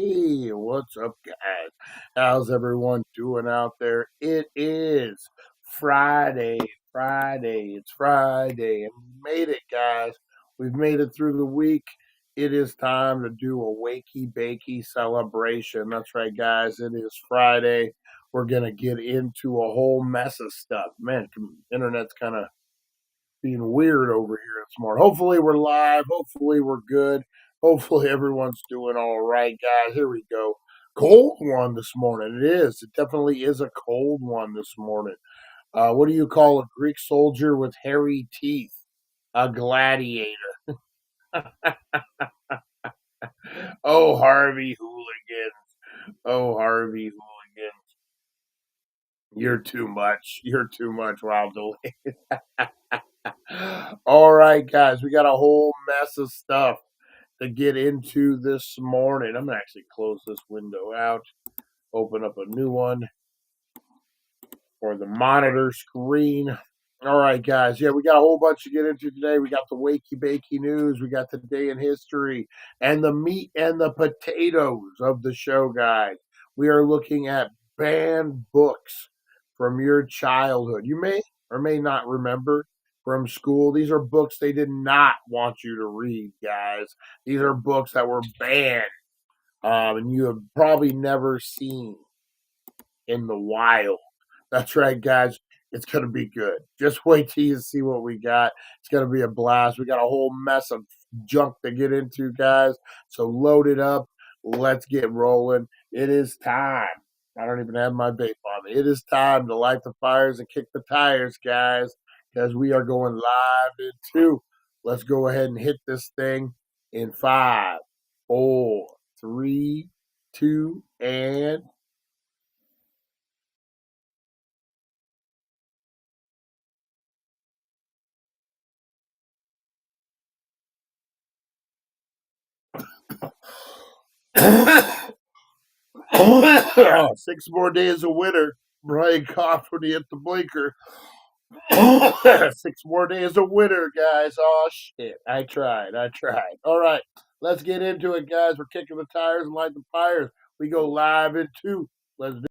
Hey, what's up, guys? How's everyone doing out there? It is Friday. It's Friday, and we made it, guys. We've made it through the week. It is time to do a Wakey Bakey celebration. That's right, guys. It is Friday. We're gonna get into a whole mess of stuff. Man, internet's kind of being weird over here this morning. Hopefully we're live. Hopefully we're good. Hopefully everyone's doing all right, guys. Here we go. Cold one this morning. It is. It definitely is a cold one this morning. What do you call a Greek soldier with hairy teeth? A gladiator. Oh, Harvey Hooligans. Oh, Harvey Hooligans. You're too much. You're too much, Wild. All right, guys, we got a whole mess of stuff to get into this morning. I'm going to actually close this window out, open up a new one for the monitor screen. All right, guys. Yeah, we got a whole bunch to get into today. We got the Wakey Bakey news. We got the day in history and the meat and the potatoes of the show, guys. We are looking at banned books from your childhood. You may or may not remember from school. These are books they did not want you to read, guys. These are books that were banned, and you have probably never seen in the wild. That's right, guys. It's going to be good. Just wait till you see what we got. It's going to be a blast. We got a whole mess of junk to get into, guys. So load it up. Let's get rolling. It is time. I don't even have my vape on me. It is time to light the fires and kick the tires, guys, because we are going live in 2. Let's go ahead and hit this thing in 5, 4, 3, 2, and... Oh, 6 more days of winter. Brian coughed when he hit the blinker. 6 more days of winter, guys. Oh, shit. I tried. All right. Let's get into it, guys. We're kicking the tires and light the fires. We go live in 2. Let's do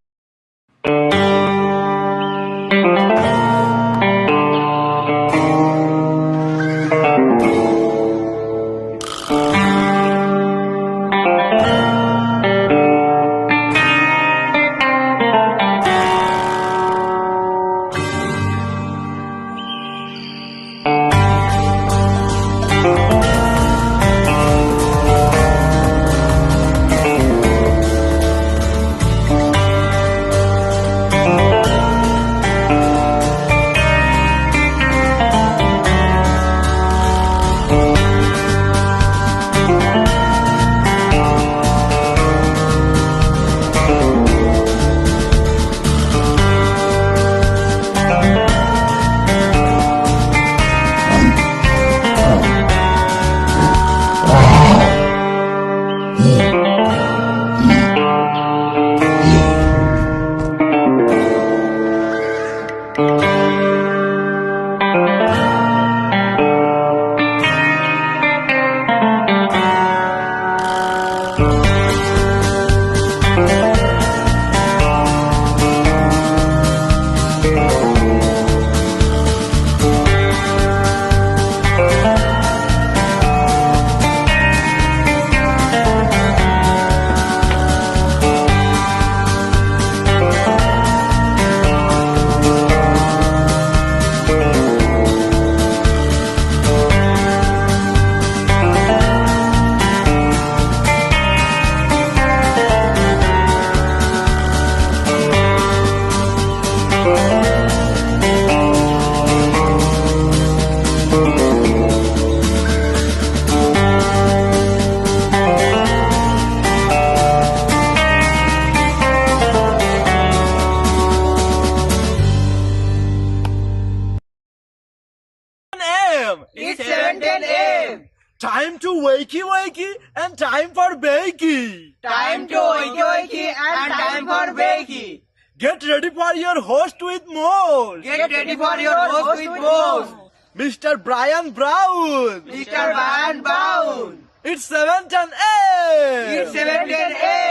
It's 7:10 a.m. Time to wakey and time for bakey. Time to wakey and time for bakey. Get ready for your host with more. Get ready for your host with more. Mr. Brian Brown. Mr. Brian Brown. It's 7:10 a.m. It's 7:10 a.m.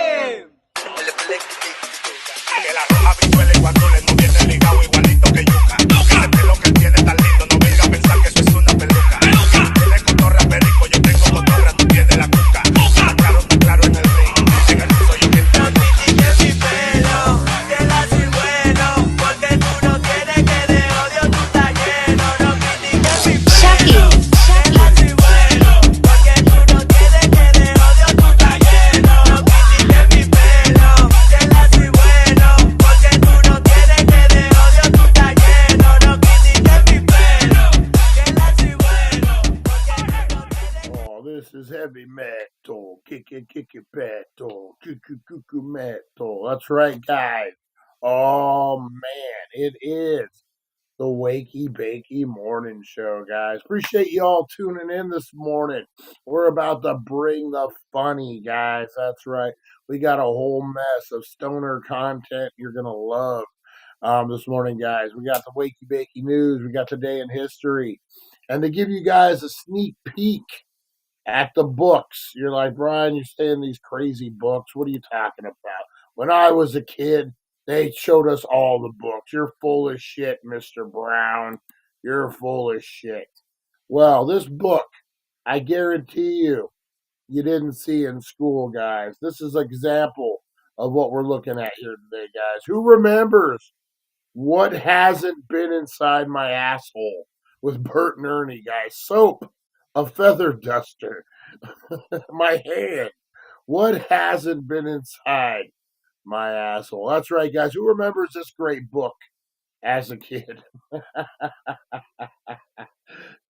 heavy metal, kick it metal, cuckoo metal. That's right, guys. Oh man, it is the Wakey Bakey Morning Show, guys. Appreciate you all tuning in this morning. We're about to bring the funny, guys. That's right. We got a whole mess of stoner content you're gonna love this morning, guys. We got the Wakey Bakey news. We got today in history, and to give you guys a sneak peek at the books. You're like, Brian, you're saying these crazy books. What are you talking about? When I was a kid, they showed us all the books. You're full of shit, Mr. Brown. You're full of shit. Well, this book, I guarantee you didn't see in school, guys. This is an example of what we're looking at here today, guys. Who remembers what hasn't been inside my asshole with Bert and Ernie, guys? Soap, a feather duster, my hand. What hasn't been inside my asshole? That's right, guys. Who remembers this great book as a kid?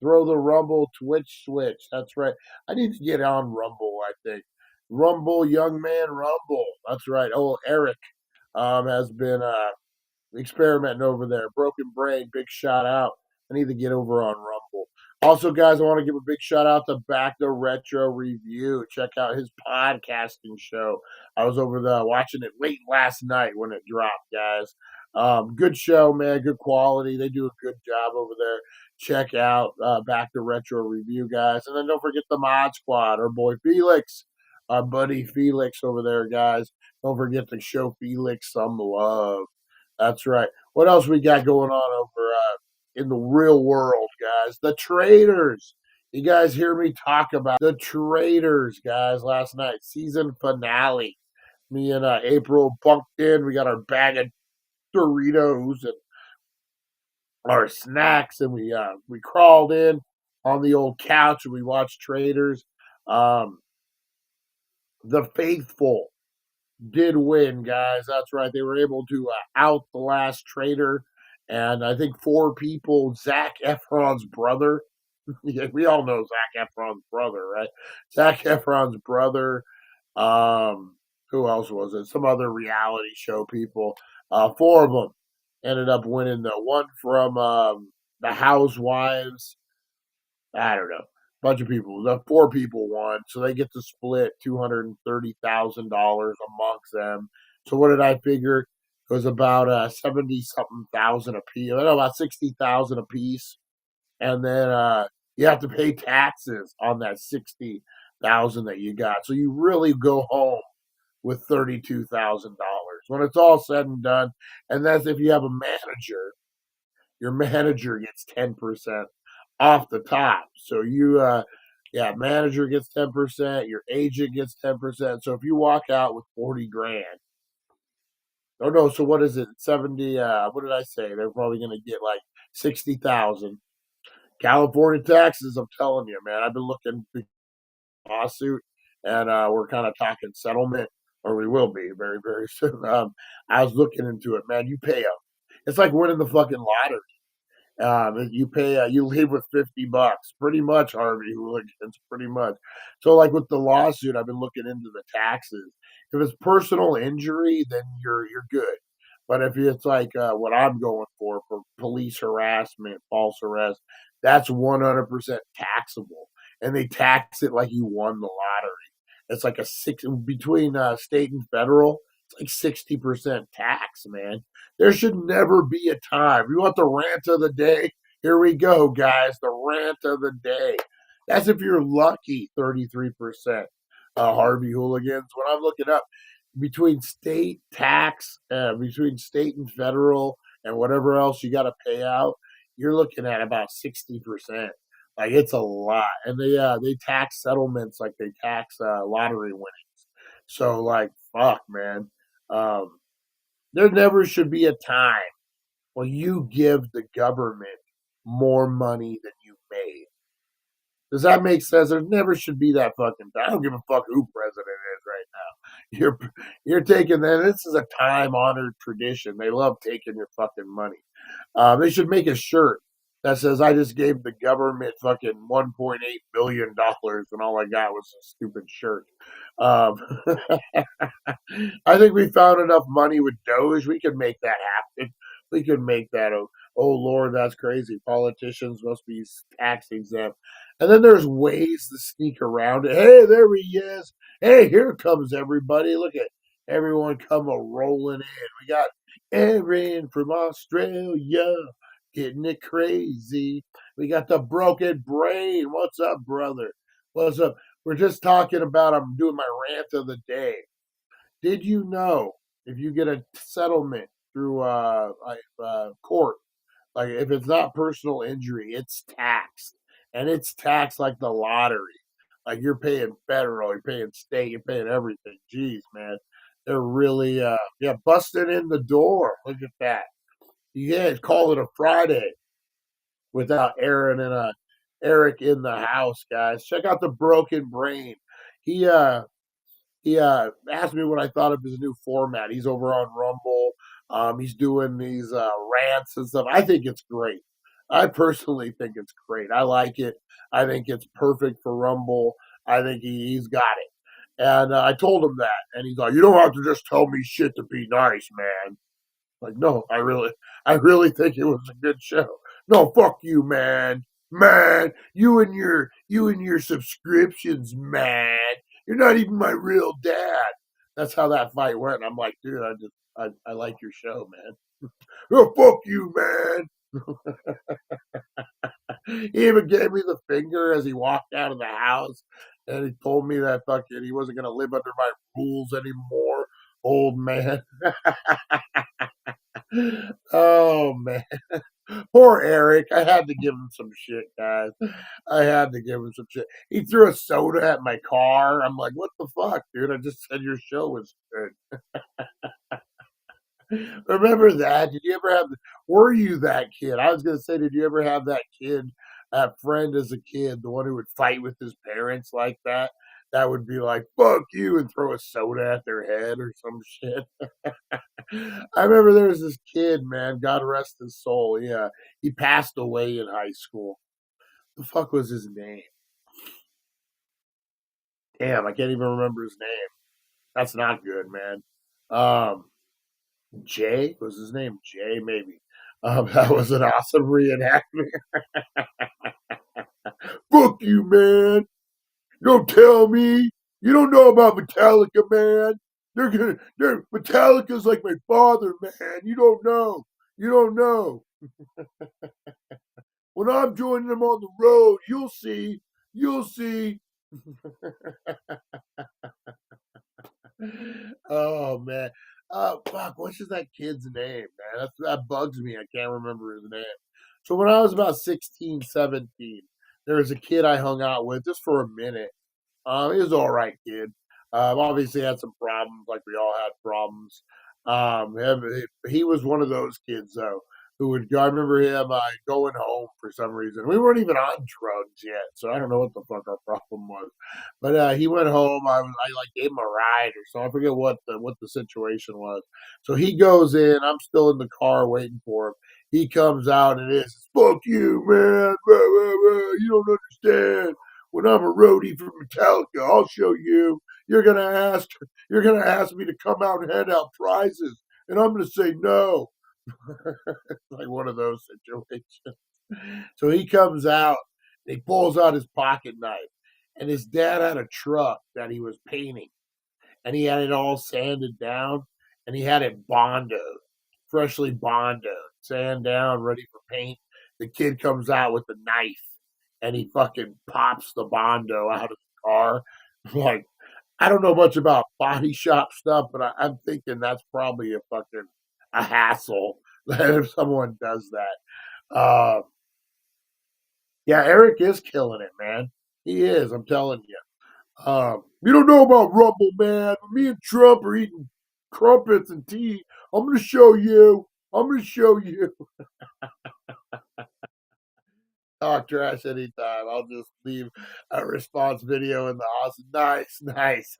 Throw the Rumble Twitch switch. That's right. I need to get on Rumble, I think. Rumble, young man, Rumble. That's right. Oh, Eric has been experimenting over there. Broken Brain, big shout out. I need to get over on Rumble. Also, guys, I want to give a big shout out to Back the Retro Review. Check out his podcasting show. I was over there watching it late last night when it dropped, guys. Good show, man. Good quality. They do a good job over there. Check out Back the Retro Review, guys. And then don't forget the Mod Squad, our boy Felix, our buddy Felix over there, guys. Don't forget to show Felix some love. That's right. What else we got going on over in the real world, guys? The Traders. You guys hear me talk about the Traders, guys, last night. Season finale. Me and April bunked in. We got our bag of Doritos and our snacks, and we crawled in on the old couch and we watched Traders. The faithful did win, guys. That's right. They were able to out the last trader, and I think 4 people. Zac Efron's brother. Yeah, we all know Zac Efron's brother, right? Zac Efron's brother. Who else was it? Some other reality show people. 4 of them ended up winning. The one from the Housewives. I don't know. Bunch of people. The 4 people won, so they get to split $230,000 amongst them. So what did I figure? It was about 70 something thousand a piece. I don't know, about 60,000 a piece, and then you have to pay taxes on that 60,000 that you got. So you really go home with $32,000 when it's all said and done. And that's if you have a manager. Your manager gets 10% off the top. So manager gets 10%, your agent gets 10%. So if you walk out with 40 grand, oh no, so what is it? 70, what did I say? They're probably going to get like 60,000. California taxes, I'm telling you, man. I've been looking at the lawsuit, and we're kind of talking settlement, or we will be very, very soon. I was looking into it, man. You pay up. It's like winning the fucking lottery. You pay, you leave with $50, pretty much, Harvey Hooligans, pretty much. So, like with the lawsuit, I've been looking into the taxes. If it's personal injury, then you're good. But if it's like what I'm going for police harassment, false arrest, that's 100% taxable, and they tax it like you won the lottery. It's like between state and federal. It's like 60% tax, man. There should never be a time. You want the rant of the day? Here we go, guys. The rant of the day. That's if you're lucky, 33%. Harvey Hooligans. When I'm looking up between state tax, between state and federal, and whatever else you got to pay out, you're looking at about 60%. Like, it's a lot. And they tax settlements like they tax lottery winnings. So, like, fuck, man. There never should be a time when you give the government more money than you made. Does that make sense? There never should be that fucking time. I don't give a fuck who president is right now. You're taking that. This is a time honored tradition. They love taking your fucking money. They should make a shirt that says I just gave the government fucking $1.8 billion and all I got was a stupid shirt. Um, I think we found enough money with Doge. We can make that happen. We can make that. Oh Lord, that's crazy. Politicians must be tax exempt. And then there's ways to sneak around it. Hey, there he is. Hey, here comes everybody. Look at everyone come a rolling in. We got Aaron from Australia getting it crazy. We got the broken brain. What's up, brother? What's up? We're just talking about, I'm doing my rant of the day. Did you know if you get a settlement through court, like if it's not personal injury, it's taxed, and it's taxed like the lottery. Like you're paying federal, you're paying state, you're paying everything. Jeez, man, they're really busting in the door. Look at that. You can't call it a Friday without Eric in the house, guys. Check out the broken brain. He asked me what I thought of his new format. He's over on Rumble. He's doing these rants and stuff. I think it's great. I personally think it's great. I like it. I think it's perfect for Rumble. I think he's got it. And I told him that, and he's like, "You don't have to just tell me shit to be nice, man." Like, no, I really think it was a good show. No, fuck you, man. Man, you and your subscriptions, man. You're not even my real dad. That's how that fight went. I'm like, dude, I like your show, man. Oh, fuck you, man. He even gave me the finger as he walked out of the house, and he told me that fucking he wasn't gonna live under my rules anymore, old man. Oh man. Poor Eric. I had to give him some shit, guys. I had to give him some shit. He threw a soda at my car. I'm like, what the fuck, dude? I just said your show was good. Remember that? Did you ever have, were you that kid? I was going to say, did you ever have that kid, that friend as a kid, the one who would fight with his parents like that? That would be like, fuck you, and throw a soda at their head or some shit. I remember there was this kid, man, God rest his soul. Yeah, he passed away in high school. The fuck was his name? Damn, I can't even remember his name. That's not good, man. Um, Jay was his name. Jay, maybe. That was an awesome reenactment. Fuck you, man. Don't tell me. You don't know about Metallica, man. They're Metallica's like my father, man. You don't know. You don't know. When I'm joining them on the road, you'll see. You'll see. Oh man. Fuck, what's just that kid's name, man? That bugs me. I can't remember his name. So when I was about 16, 17, there was a kid I hung out with just for a minute. He was all right kid. Obviously had some problems, like we all had problems. He was one of those kids though who would go. I remember him going home for some reason. We weren't even on drugs yet, so I don't know what the fuck our problem was. But he went home. I like gave him a ride or so. I forget what the situation was. So he goes in. I'm still in the car waiting for him. He comes out and it's fuck you, man. You don't understand. When I'm a roadie for Metallica, I'll show you. You're gonna ask me to come out and hand out prizes, and I'm gonna say no. Like one of those situations. So he comes out, and he pulls out his pocket knife, and his dad had a truck that he was painting, and he had it all sanded down, and he had it bondoed, freshly bondoed, sand down, ready for paint. The kid comes out with the knife, and he fucking pops the bondo out of the car. Like, I don't know much about body shop stuff, but I'm thinking that's probably a hassle if someone does that. Yeah, Eric is killing it, man. He is. I'm telling you. You don't know about Rumble, man. Me and Trump are eating crumpets and tea. I'm gonna show you. I'm gonna show you. Talk trash anytime. I'll just leave a response video in the house. Nice, nice.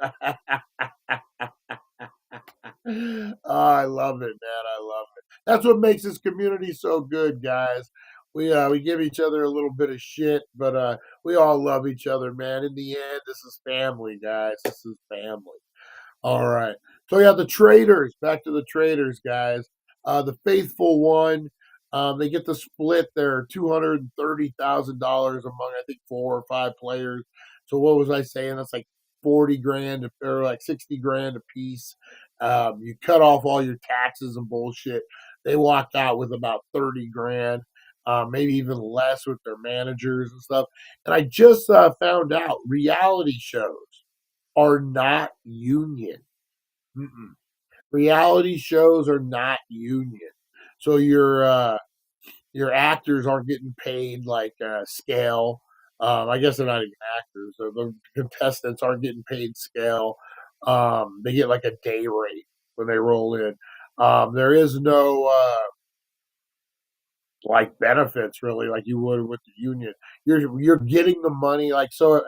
Oh, I love it, man. I love it. That's what makes this community so good, guys. we give each other a little bit of shit, but we all love each other, man. In the end, this is family, guys. This is family. All right. So yeah, the traders. Back to the traders, guys. The faithful one. They get to split their $230,000 among I think 4 or 5 players. So what was I saying? That's like 40 grand or like 60 grand a piece. You cut off all your taxes and bullshit. They walked out with about 30 grand, maybe even less with their managers and stuff. And I just found out reality shows are not union. Mm-mm. Reality shows are not union. So your actors aren't getting paid like scale. I guess they're not even actors. The contestants aren't getting paid scale. They get like a day rate when they roll in. There is no like benefits really like you would with the union. You're getting the money like so.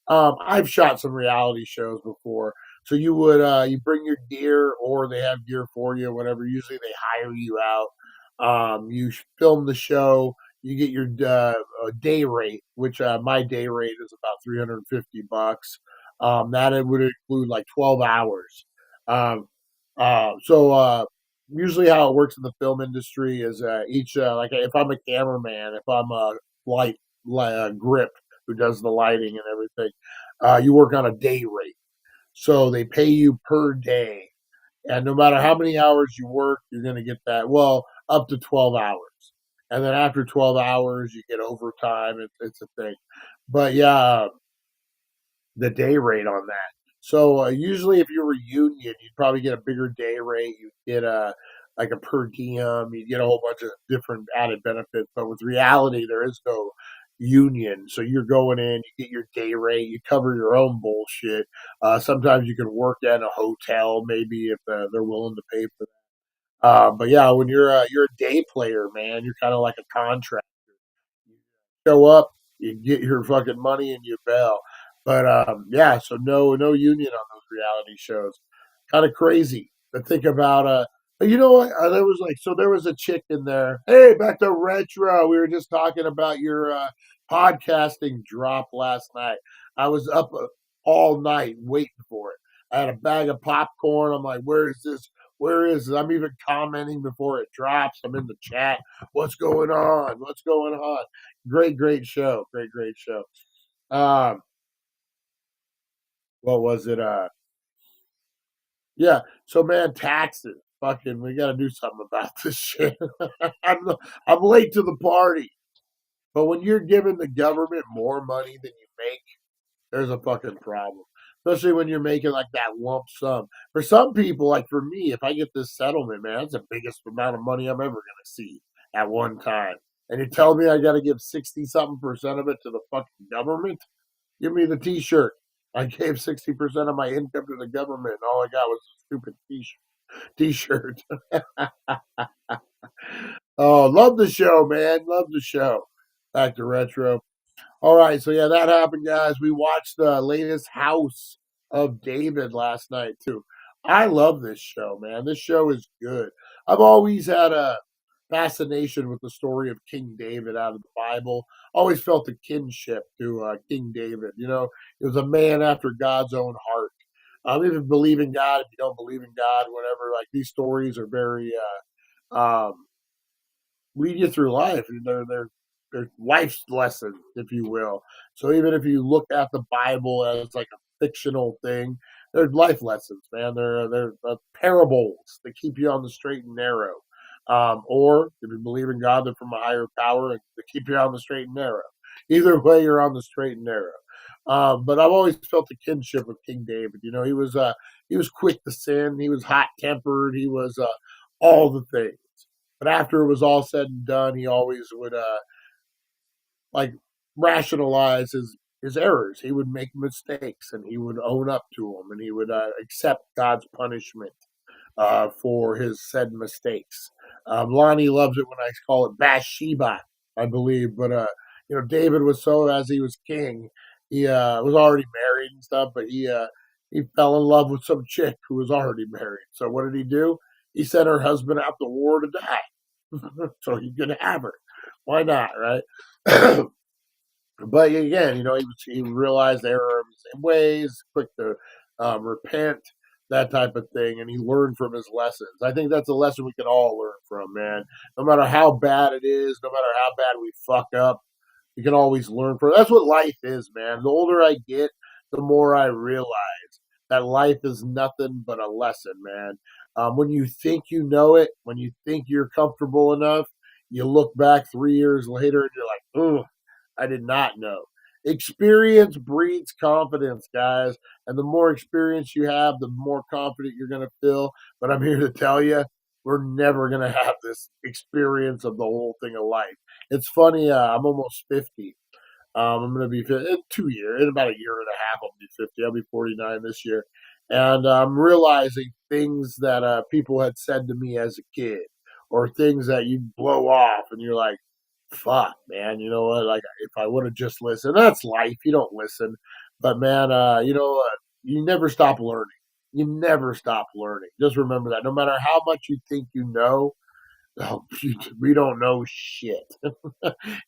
I've shot some reality shows before. So you would you bring your gear or they have gear for you, whatever. Usually they hire you out. You film the show. You get your day rate, which my day rate is about $350. That it would include like 12 hours. Um, so usually how it works in the film industry is each like if I'm a cameraman, if I'm a light grip who does the lighting and everything, you work on a day rate. So they pay you per day, and no matter how many hours you work, you're going to get that. Well, up to 12 hours, and then after 12 hours, you get overtime. It's a thing, but yeah, the day rate on that. So usually, if you were union, you'd probably get a bigger day rate. You'd get a like a per diem. You'd get a whole bunch of different added benefits. But with reality, there is no union. So you're going in, you get your day rate, you cover your own bullshit. Sometimes you can work at a hotel, maybe if they're willing to pay for that. But yeah, when you're a day player, man, you're kind of like a contract. You show up, you get your fucking money, and you bail. But yeah, so no union on those reality shows. Kind of crazy to think about. But you know what? There was like so there was a chick in there. Hey, back to retro. We were just talking about your podcasting drop last night. I was up all night waiting for it. I had a bag of popcorn. I'm like, where is this? Where is it? I'm even commenting before it drops. I'm in the chat. What's going on? What's going on? Great show. Great show. Um, what was it? Yeah. So man, taxes. Fucking, we got to do something about this shit. I'm I'm late to the party. But when you're giving the government more money than you make, there's a fucking problem. Especially when you're making like that lump sum. For some people, like for me, if I get this settlement, man, that's the biggest amount of money I'm ever gonna see at one time. And you tell me I gotta give 60 something percent of it to the fucking government? Give me the t-shirt. I gave 60% of my income to the government and all I got was a stupid t-shirt. Oh, love the show, man. Love the show. Back to retro. All right, so yeah, that happened, guys. We watched the latest House of David last night too. I love this show, man. This show is good. I've always had a fascination with the story of King David out of the Bible. Always felt a kinship to King David. You know, he was a man after God's own heart. Even believe in God, if you don't believe in God, whatever. Like these stories are very lead you through life. They're life's lessons, if you will. So even if you look at the Bible as like a fictional thing, they're life lessons, man. They're parables that keep you on the straight and narrow. Or if you believe in God, they're from a higher power and they keep you on the straight and narrow. Either way, you're on the straight and narrow. But I've always felt the kinship of King David. You know, he was quick to sin. He was hot tempered. He was all the things. But after it was all said and done, he always would like rationalize his errors. He would make mistakes and he would own up to them and he would accept God's punishment for his said mistakes. Lonnie loves it when I call it Bathsheba, I believe. But you know, David was so as he was king, he was already married and stuff, but he fell in love with some chick who was already married. So what did he do? He sent her husband out to war to die, so he could have her. Why not, right? But again, he realized error of his ways, quick to repent, that type of thing, and he learned from his lessons. I think that's a lesson we can all learn from, man. No matter how bad it is, no matter how bad we fuck up, you can always learn from it. That's what life is, man. The older I get, the more I realize that life is nothing but a lesson, man. When you think you know it, when you think you're comfortable enough, you look back 3 years later and you're like, ugh, I did not know. Experience breeds confidence, guys. And the more experience you have, the more confident you're going to feel. But I'm here to tell you, we're never going to have this experience of the whole thing of life. It's funny, I'm almost 50. I'm going to be in 2 years, in about a year and a half, I'll be 50. I'll be 49 this year. And I'm realizing things that people had said to me as a kid, or things that you blow off and you're like, fuck, man, you know what? Like, if I would have just listened, that's life. You don't listen. But man, you never stop learning. You never stop learning. Just remember that. No matter how much you think you know, oh, we don't know shit.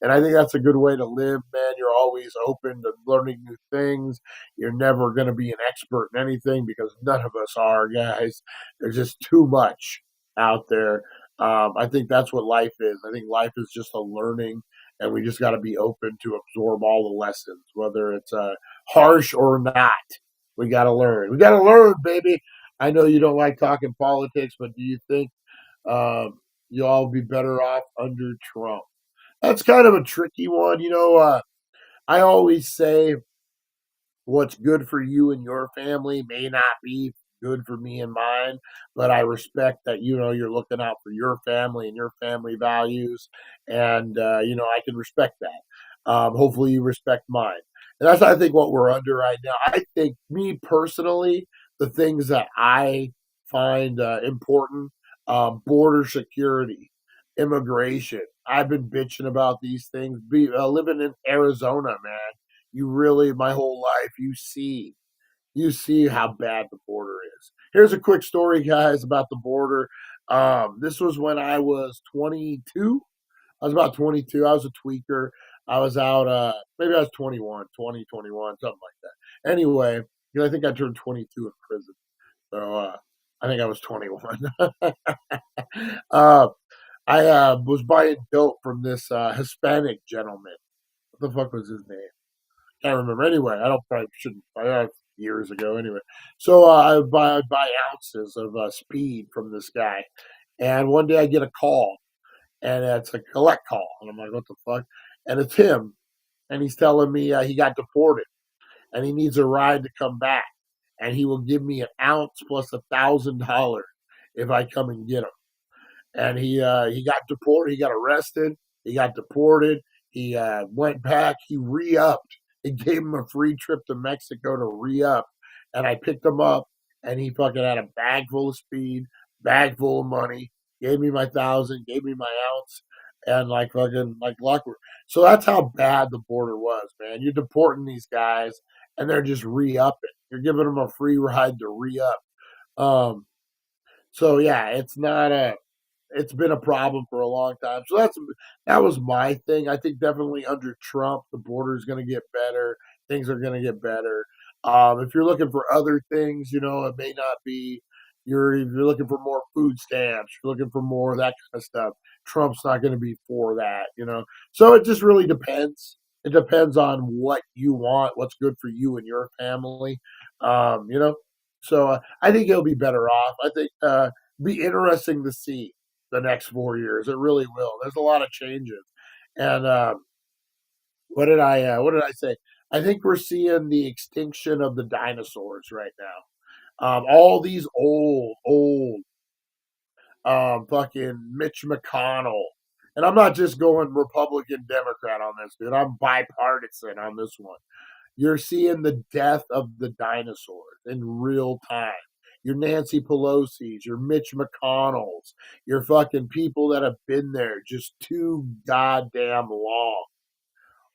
And I think that's a good way to live, man. You're always open to learning new things. You're never going to be an expert in anything because none of us are, guys. There's just too much out there. I think that's what life is. I think life is just a learning, and we just got to be open to absorb all the lessons, whether it's harsh or not. We got to learn. We got to learn, baby. I know you don't like talking politics, but do you think um, you'll all be better off under Trump? That's kind of a tricky one. I always say what's good for you and your family may not be good for me and mine, but I respect that, you're looking out for your family and your family values. And, I can respect that. Hopefully you respect mine. And that's, I think, what we're under right now. I think, me personally, the things that I find important, border security, immigration. I've been bitching about these things. Living in Arizona, man, you really, my whole life, you see how bad the border is. Here's a quick story, guys, about the border. This was when I was 22. I was about 22. I was a tweaker. I was out, maybe I was 21, 20, 21, something like that. Anyway, because I think I turned 22 in prison. So I think I was 21. uh, I was buying dope from this Hispanic gentleman. What the fuck was his name? Can't remember. Anyway, I don't probably shouldn't. Years ago. Anyway, so I buy ounces of speed from this guy, and one day I get a call, and it's a collect call, and I'm like, what the fuck? And it's him, and he's telling me he got deported, and he needs a ride to come back, and he will give me an ounce plus $1,000 if I come and get him. And he got deported. He got arrested. He got deported. He went back. He re-upped. It gave him a free trip to Mexico to re-up. And I picked him up, and he fucking had a bag full of speed, bag full of money. Gave me my 1,000. Gave me my ounce, and like fucking like luck. So that's how bad the border was, man. You're deporting these guys, and they're just re-upping. You're giving them a free ride to re-up. Um, so yeah, it's been a problem for a long time. So that was my thing. I think definitely under Trump, the border is going to get better. Things are going to get better. If you're looking for other things, it may not be. If you're looking for more food stamps, you're looking for more of that kind of stuff. Trump's not going to be for that. So it just really depends. It depends on what you want, what's good for you and your family. Um, you know. So I think he'll be better off. I think be interesting to see the next 4 years. It really will. There's a lot of changes. And what did I say? I think we're seeing the extinction of the dinosaurs right now. All these old fucking Mitch McConnell. And I'm not just going Republican Democrat on this, dude. I'm bipartisan on this one. You're seeing the death of the dinosaurs in real time. Your Nancy Pelosi's, your Mitch McConnell's, your fucking people that have been there just too goddamn long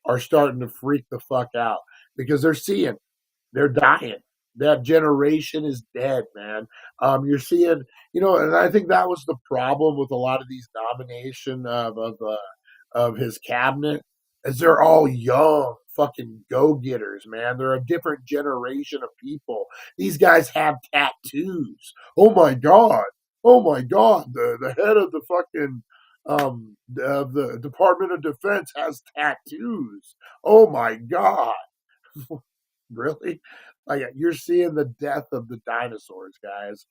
are starting to freak the fuck out because they're dying. That generation is dead, man. You're seeing, and I think that was the problem with a lot of these nomination of of his cabinet is they're all young fucking go-getters, man. They're a different generation of people. These guys have tattoos. Oh my god. Oh my god. The head of the fucking of the Department of Defense has tattoos. Oh my god. Really? Like you're seeing the death of the dinosaurs, guys,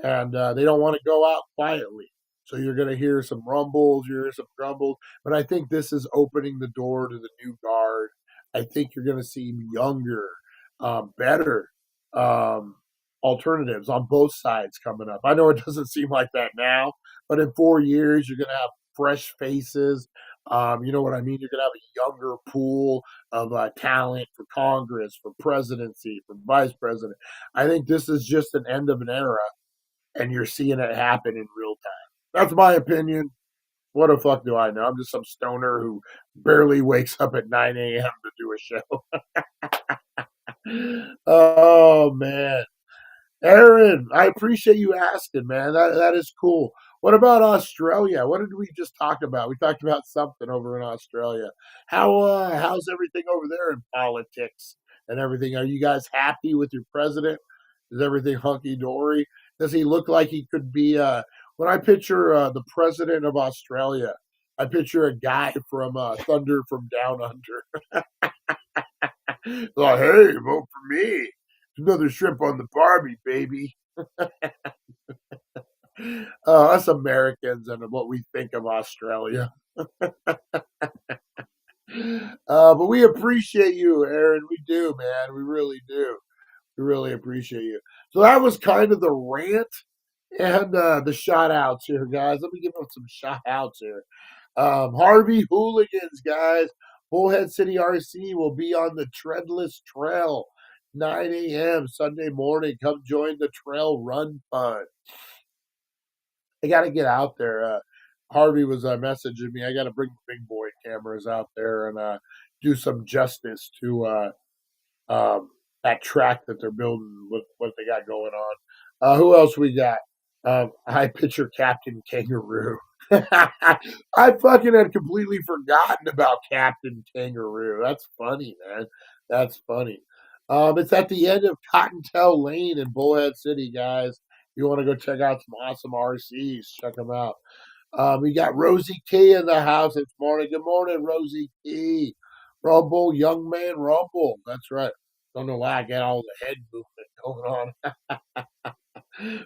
and they don't want to go out quietly. So you're going to hear some rumbles, you hear some grumbles, but I think this is opening the door to the new guard. I think you're going to see younger, better um, alternatives on both sides coming up. I know it doesn't seem like that now, but in 4 years you're going to have fresh faces. You know what I mean? You're going to have a younger pool of talent for Congress, for presidency, for vice president. I think this is just an end of an era, and you're seeing it happen in real time. That's my opinion. What the fuck do I know? I'm just some stoner who barely wakes up at 9 a.m. to do a show. Oh, man. Aaron, I appreciate you asking, man. That is cool. What about Australia? What did we just talk about? We talked about something over in Australia. How's everything over there in politics and everything? Are you guys happy with your president? Is everything hunky dory? Does he look like he could be? When I picture the president of Australia, I picture a guy from Thunder from Down Under. Like, hey, vote for me. Another shrimp on the Barbie, baby. Us Americans and what we think of Australia. But we appreciate you, Aaron. We do, man. We really do. We really appreciate you. So that was kind of the rant and the shout outs here, guys. Let me give them some shout outs here. Harvey Hooligans, guys. Bullhead City RC will be on the Treadless Trail, 9 a.m. Sunday morning. Come join the trail run fun. I got to get out there. Harvey was messaging me. I got to bring big boy cameras out there and do some justice to that track that they're building with what they got going on. Who else we got? I picture Captain Kangaroo. I fucking had completely forgotten about Captain Kangaroo. That's funny, man. That's funny. It's at the end of Cottontail Lane in Bullhead City, guys. You want to go check out some awesome RCs, check them out. We got Rosie Key in the house this morning. Good morning, Rosie Key. Rumble, young man, rumble. That's right. Don't know why I got all the head movement going on.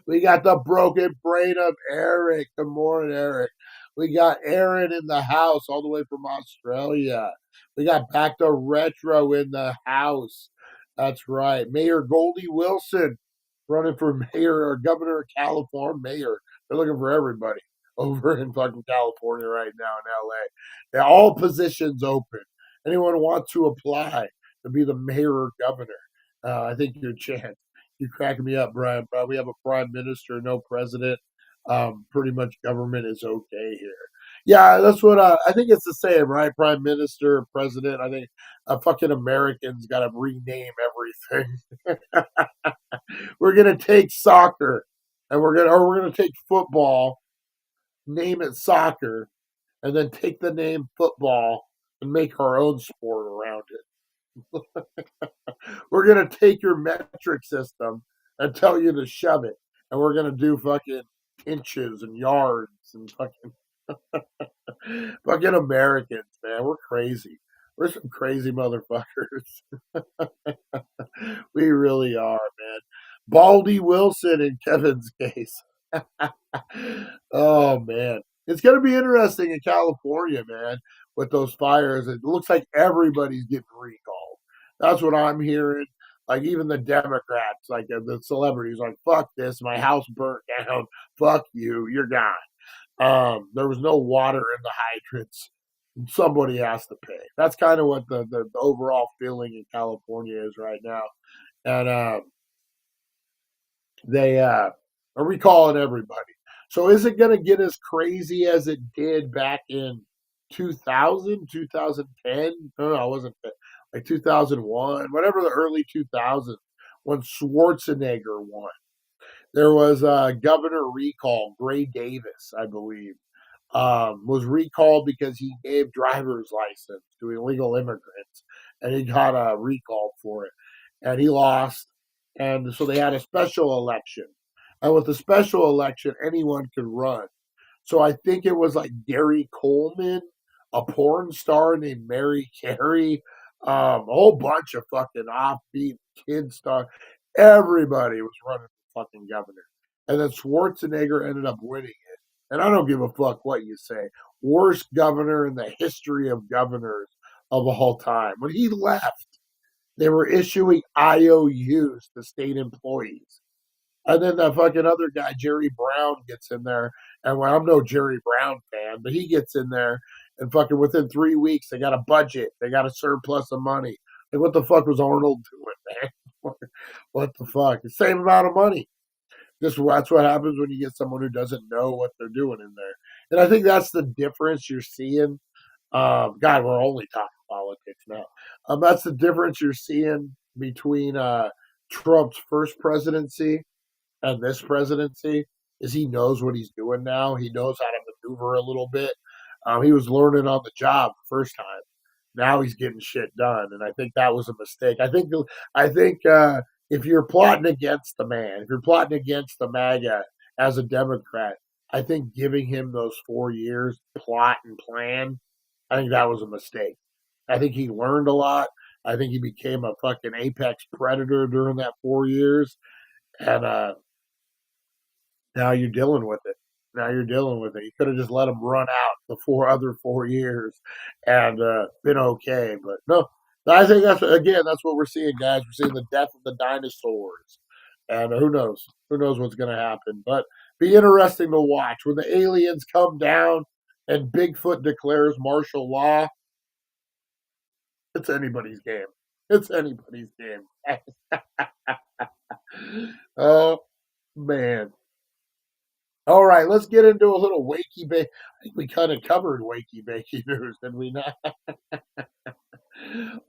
We got the broken brain of Eric. Good morning, Eric. We got Aaron in the house all the way from Australia. We got Back to Retro in the house. That's right. Mayor Goldie Wilson running for mayor or governor of California. Mayor. They're looking for everybody over in fucking California right now in LA. They're all positions open. Anyone want to apply to be the mayor or governor? I think your chance. You cracking me up, Brian. Bro. We have a prime minister, no president. Pretty much government is okay here. Yeah, that's what I think it's the same, right? Prime minister, president. I think fucking Americans got to rename everything. We're gonna take soccer, and we're gonna take football, name it soccer, and then take the name football and make our own sport around it. We're gonna take your metric system and tell you to shove it, and we're gonna do fucking inches and yards and fucking fucking Americans, man. We're crazy. We're some crazy motherfuckers. We really are, man. Baldy Wilson in Kevin's case. Oh man. It's gonna be interesting in California, man, with those fires. It looks like everybody's getting recalled. That's what I'm hearing. Like even the Democrats, like the celebrities, like fuck this, my house burnt down. Fuck you, you're gone. There was no water in the hydrants. Somebody has to pay. That's kind of what the overall feeling in California is right now. And they are recalling everybody. So is it going to get as crazy as it did back in 2000, 2010? No, it wasn't like 2001, whatever the early 2000s when Schwarzenegger won. There was a governor recall, Gray Davis, I believe. was recalled because he gave driver's license to illegal immigrants, and he got recalled for it, and he lost. And so they had a special election, and with the special election, anyone could run. So I think it was like Gary Coleman, a porn star named Mary Carey, a whole bunch of fucking offbeat kid star. Everybody was running for fucking governor. And then Schwarzenegger ended up winning it. And I don't give a fuck what you say. Worst governor in the history of governors of all time. When he left, they were issuing IOUs to state employees. And then the fucking other guy, Jerry Brown, gets in there. And well, I'm no Jerry Brown fan, but he gets in there and fucking within 3 weeks, they got a budget. They got a surplus of money. Like, what the fuck was Arnold doing, man? What the fuck? The same amount of money. That's what happens when you get someone who doesn't know what they're doing in there. And I think that's the difference you're seeing. God, we're only talking politics now. That's the difference you're seeing between Trump's first presidency and this presidency is he knows what he's doing now. He knows how to maneuver a little bit. He was learning on the job the first time. Now he's getting shit done, and I think that was a mistake. I think if you're plotting against the man, if you're plotting against the MAGA as a Democrat, I think giving him those 4 years plot and plan, I think that was a mistake. I think he learned a lot. I think he became a fucking apex predator during that 4 years, and now you're dealing with it. You could have just let him run out the 4 years and been okay. But no, I think that's what we're seeing, guys. We're seeing the death of the dinosaurs. And who knows? Who knows what's going to happen? But be interesting to watch. When the aliens come down and Bigfoot declares martial law, it's anybody's game. Oh, man. All right, let's get into a little wakey bakey. I think we kind of covered wakey bakey news, did we not?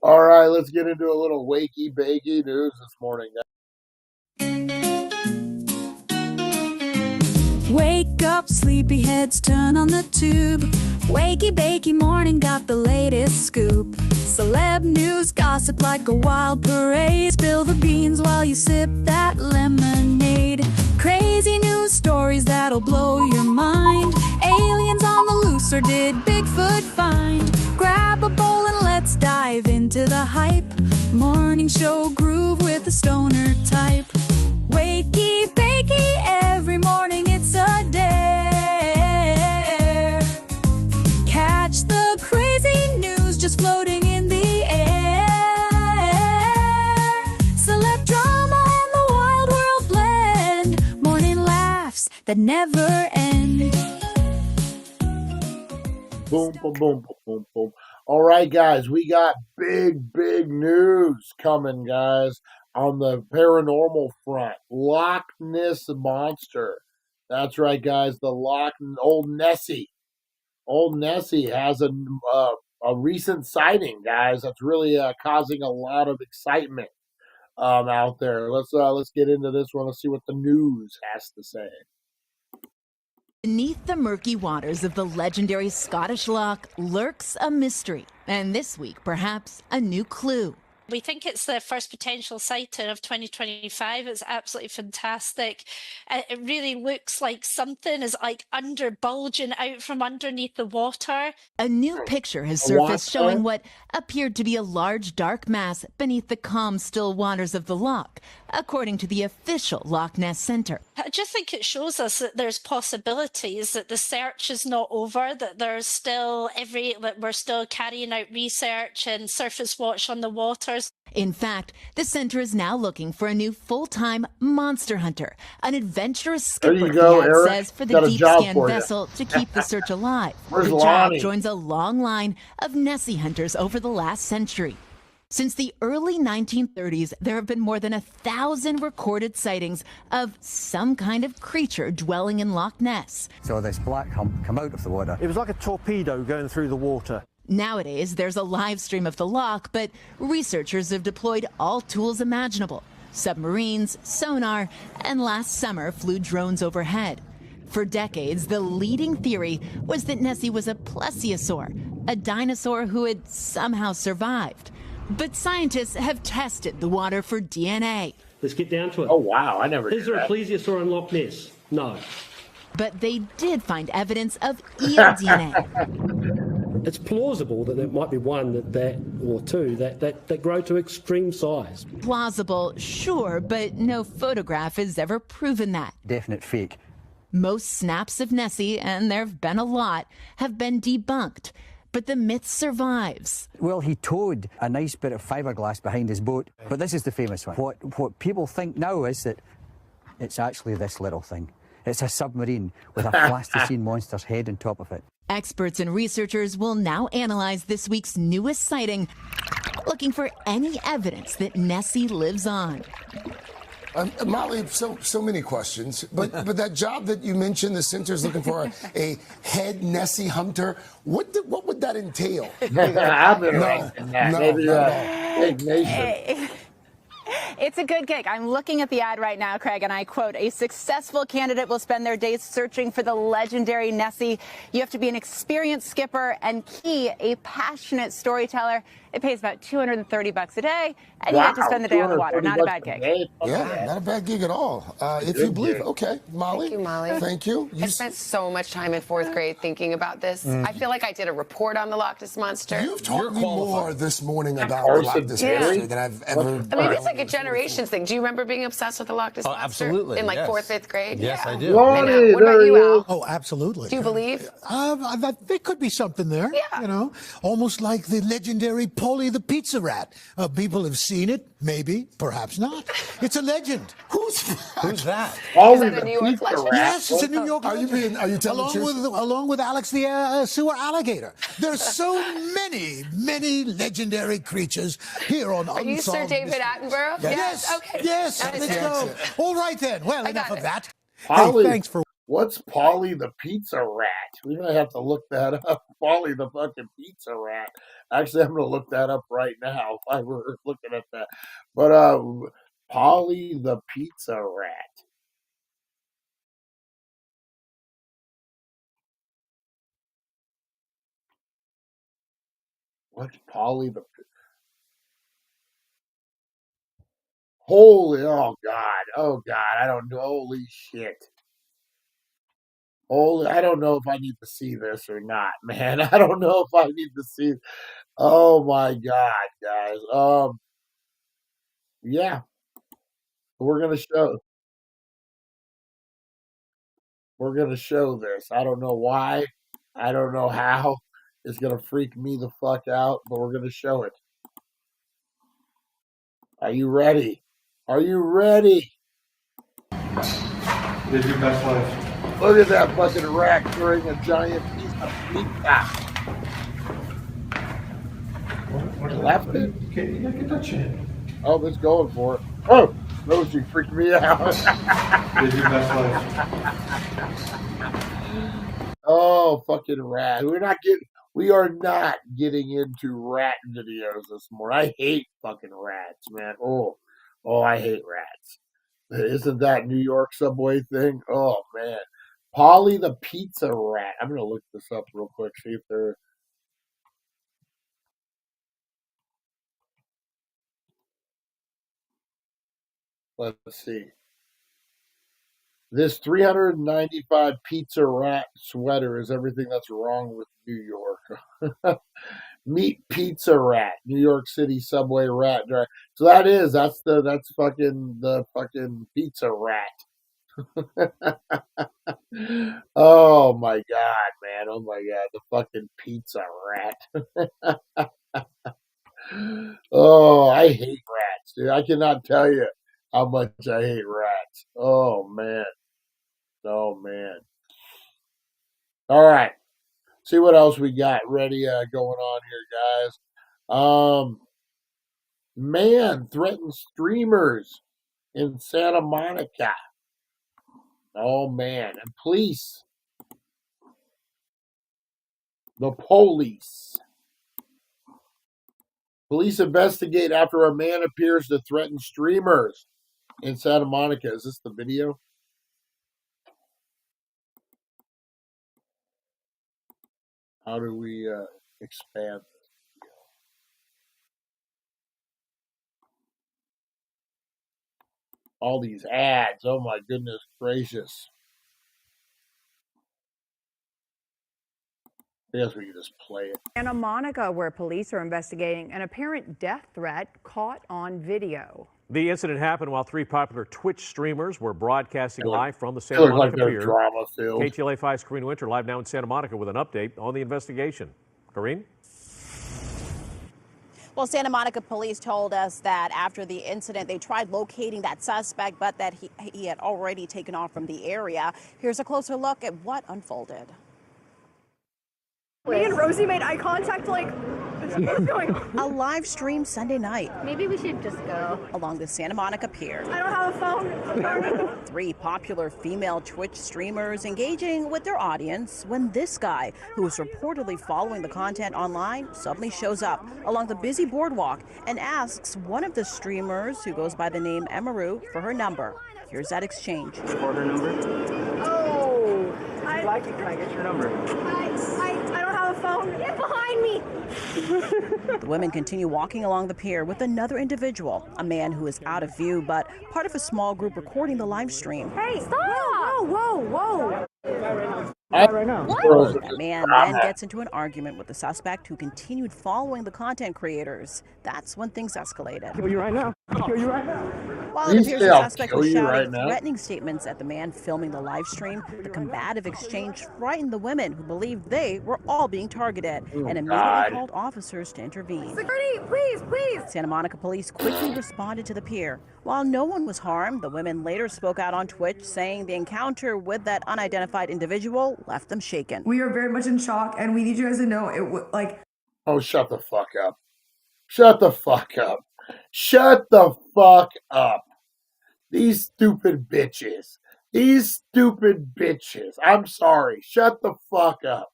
All right, let's get into a little wakey bakey news this morning. Wake up, sleepyheads, turn on the tube. Wakey Bakey Morning got the latest scoop. Celeb news, gossip like a wild parade. Spill the beans while you sip that lemonade. Crazy news stories that'll blow your mind. Aliens on the loose, or did Bigfoot find? Grab a bowl and let's dive into the hype. Morning show groove with the stoner type. Wakey Bakey, every morning it's a dare. Catch the crazy news just floating in the air. Celeb drama and the wild world blend. Morning laughs that never end. Boom, boom, boom, boom, boom, boom. All right, guys, we got big news coming, guys, on the paranormal front. Loch Ness Monster. That's right, guys, Old Nessie. Old Nessie has a recent sighting, guys, that's really causing a lot of excitement out there. Let's get into this one. Let's see what the news has to say. Beneath the murky waters of the legendary Scottish loch lurks a mystery, and this week, perhaps, a new clue. We think it's the first potential sighting of 2025. It's absolutely fantastic. It really looks like something is like bulging out from underneath the water. A new picture has surfaced showing what appeared to be a large dark mass beneath the calm, still waters of the loch, according to the official Loch Ness Centre. I just think it shows us that there's possibilities, that the search is not over, that there's still that we're still carrying out research and surface watch on the waters. In fact, the centre is now looking for a new full-time monster hunter, an adventurous skipper, says, for the deep scan vessel to keep the search alive. The job joins a long line of Nessie hunters over the last century. Since the early 1930s, there have been more than 1,000 recorded sightings of some kind of creature dwelling in Loch Ness. So this black hump come out of the water. It was like a torpedo going through the water. Nowadays, there's a live stream of the loch, but researchers have deployed all tools imaginable: submarines, sonar, and last summer flew drones overhead. For decades, the leading theory was that Nessie was a plesiosaur, a dinosaur who had somehow survived. But scientists have tested the water for DNA. Let's get down to it. Oh, wow. I never Is knew there a that. plesiosaur in Loch Ness? No. But they did find evidence of eel DNA. It's plausible that there might be one or two that grow to extreme size. Plausible, sure, but no photograph has ever proven that. Definite fake. Most snaps of Nessie, and there have been a lot, have been debunked. But the myth survives. Well, he towed a nice bit of fiberglass behind his boat, but this is the famous one. What people think now is that it's actually this little thing. It's a submarine with a plasticine monster's head on top of it. Experts and researchers will now analyze this week's newest sighting, looking for any evidence that Nessie lives on. Molly, so many questions, but that job that you mentioned, the center's looking for a head Nessie hunter. What would that entail? I've been right in that. No, Maybe not at all. Big Nation. It's a good gig. I'm looking at the ad right now, Craig, and I quote, "A successful candidate will spend their days searching for the legendary Nessie. You have to be an experienced skipper and key, a passionate storyteller. It pays about $230 a day, and you get to spend the day on the water. Not a bad gig." Yeah, not a bad gig at all. If you believe it. Okay, Molly. Thank you, Molly. Thank you. I spent so much time in 4th grade thinking about this. I feel like I did a report on the Loch Ness Monster. You've taught me more this morning about the Loch Ness Monster than I've ever. Maybe it's like a generations thing. Do you remember being obsessed with the Loch Ness Monster? Absolutely. In like yes. 4th, 5th grade? Yes, Yeah. I do. Lonnie, What about you, Al? Oh, absolutely. Do you believe? There could be something there. Yeah. You know, almost like the legendary Polly the pizza rat. People have seen it, maybe, perhaps not. It's a legend. Who's that? All Is that the a New York pizza legend? rat. Yes, it's a New York Are you legend. telling the truth? Along with Alex the sewer alligator. There's so many legendary creatures here on Are you Sir David Attenborough? Yes. Okay. Yes. That is Let's it. go. All right then. Well, I enough got of it. that. Polly, Hey, thanks for. what's Polly the pizza rat? We're gonna have to look that up. Polly the fucking pizza rat. Actually, I'm gonna look that up right now while we're looking at that. But Polly the pizza rat. What's Polly the? Holy, oh God, I don't know. Holy shit. Holy, I don't know if I need to see this or not, man. I don't know if I need to see. Oh my God, guys. Yeah, we're gonna show. We're gonna show this. I don't know why. I don't know how. It's gonna freak me the fuck out, but we're gonna show it. Are you ready? Are you ready? Live your best life. Look at that fucking rat carrying a giant piece of pizza. Left it? Yeah, get that chin. Oh, it's going for it. Oh, Rosie freaked me out. Live your best life. Oh, fucking rat. We are not getting into rat videos this morning. I hate fucking rats, man. Oh, I hate rats. Isn't that New York subway thing? Oh, man. Polly the pizza rat. I'm going to look this up real quick, see if they're. Let's see. This 395 pizza rat sweater is everything that's wrong with New York. Meet pizza rat, New York City subway rat. So that's fucking the fucking pizza rat. Oh my God, man. Oh my God. The fucking pizza rat. Oh, I hate rats, dude. I cannot tell you how much I hate rats. Oh man. Oh man. All right. See what else we got ready going on here, guys. Man threatens streamers in Santa Monica. Oh man. And police. The police. Police investigate after a man appears to threaten streamers in Santa Monica. Is this the video? How do we expand this? All these ads. Oh my goodness gracious. I guess we can just play it. Santa Monica, where police are investigating an apparent death threat caught on video. The incident happened while 3 popular Twitch streamers were broadcasting live from the Santa Monica Pier. Drama-filled. KTLA 5's Corrine Winter live now in Santa Monica with an update on the investigation. Corrine? Well, Santa Monica police told us that after the incident, they tried locating that suspect, but that he had already taken off from the area. Here's a closer look at what unfolded. Me and Rosie made eye contact, like, what's going on? A live stream Sunday night. Maybe we should just go. Along the Santa Monica Pier. I don't have a phone. 3 popular female Twitch streamers engaging with their audience when this guy, who was reportedly following the content online, suddenly shows up along the busy boardwalk and asks one of the streamers, who goes by the name Emaru, for her number. Here's that exchange. For her number? Oh. Can I get your number? I don't have a phone. Get behind me. The women continue walking along the pier with another individual, a man who is out of view, but part of a small group recording the live stream. Hey, stop! Whoa. Right now. That man then gets into an argument with the suspect, who continued following the content creators. That's when things escalated. Kill you right now. Kill you right now. While it appears the suspect was shouting threatening statements at the man filming the live stream, the combative exchange frightened the women, who believed they were all being targeted, and immediately called officers to intervene. Security, please. Santa Monica police quickly responded to the pier. While no one was harmed, the women later spoke out on Twitch, saying the encounter with that unidentified individual left them shaken. We are very much in shock, and we need you guys to know Oh, shut the fuck up. Shut the fuck up. Shut the fuck up. These stupid bitches. I'm sorry. Shut the fuck up.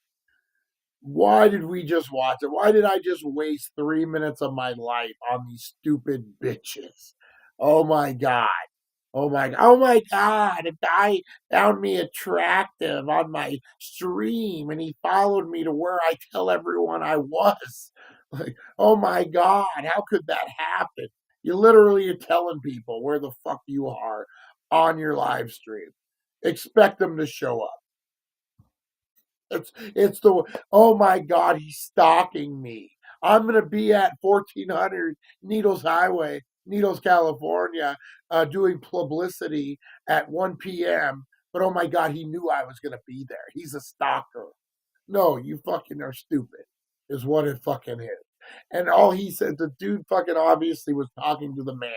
Why did we just watch it? Why did I just waste 3 minutes of my life on these stupid bitches? Oh my God. Oh my God. A guy found me attractive on my stream and he followed me to where I tell everyone I was. Like, oh my God, how could that happen? You literally are telling people where the fuck you are on your live stream. Expect them to show up. Oh my God, he's stalking me. I'm going to be at 1400 Needles Highway, Needles, California, doing publicity at 1 p.m. But oh my God, he knew I was going to be there. He's a stalker. No, you fucking are stupid, is what it fucking is. And all he said, the dude fucking obviously was talking to the man.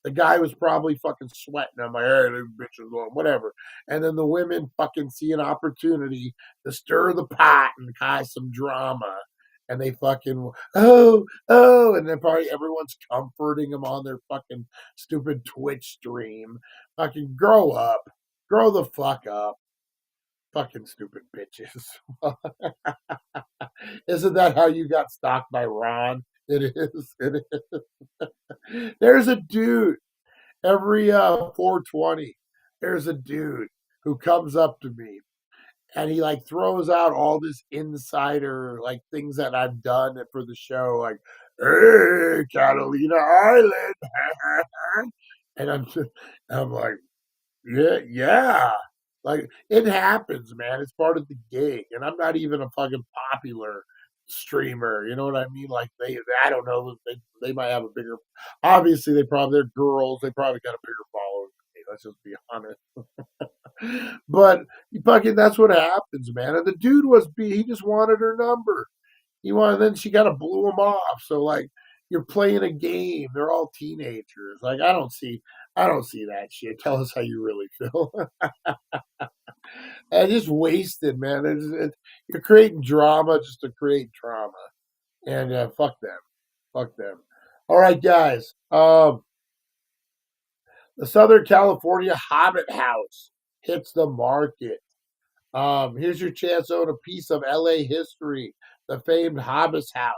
The guy was probably fucking sweating. I'm like, hey, this bitch is going, whatever. And then the women fucking see an opportunity to stir the pot and cause some drama. And they fucking, oh, and then probably everyone's comforting them on their fucking stupid Twitch stream. Fucking grow up. Grow the fuck up. Fucking stupid bitches. Isn't that how you got stalked by Ron? It is. There's a dude every 420. There's a dude who comes up to me and he like throws out all this insider like things that I've done for the show, like, hey, Catalina Island. And I'm like, yeah. Like, it happens, man. It's part of the gig. And I'm not even a fucking popular streamer. You know what I mean? Like, I don't know. They might have a bigger, obviously, they're girls. They probably got a bigger following than me. Let's just be honest. But fucking, that's what happens, man. And the dude he just wanted her number. Then she kind of blew him off. So, like, you're playing a game. They're all teenagers. Like, I don't see that shit. Tell us how you really feel. I just wasted, man. You're creating drama just to create drama. And fuck them. Fuck them. All right, guys. The Southern California Hobbit House hits the market. Here's your chance to own a piece of LA history. The famed Hobbit House.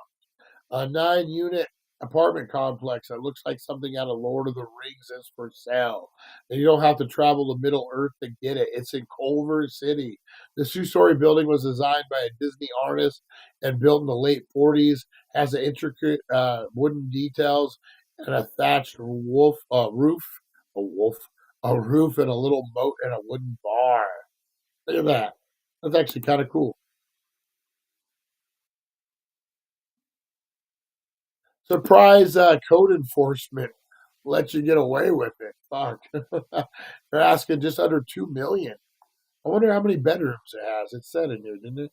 A 9-unit apartment complex that looks like something out of Lord of the Rings is for sale. And you don't have to travel to Middle Earth to get it. It's in Culver City. This two-story building was designed by a Disney artist and built in the late 40s. Has an intricate wooden details and a thatched roof, a roof, and a little moat and a wooden bar. Look at that. That's actually kind of cool. Surprise code enforcement let you get away with it. Fuck. They're asking just under $2 million. I wonder how many bedrooms it has. It said in here, didn't it?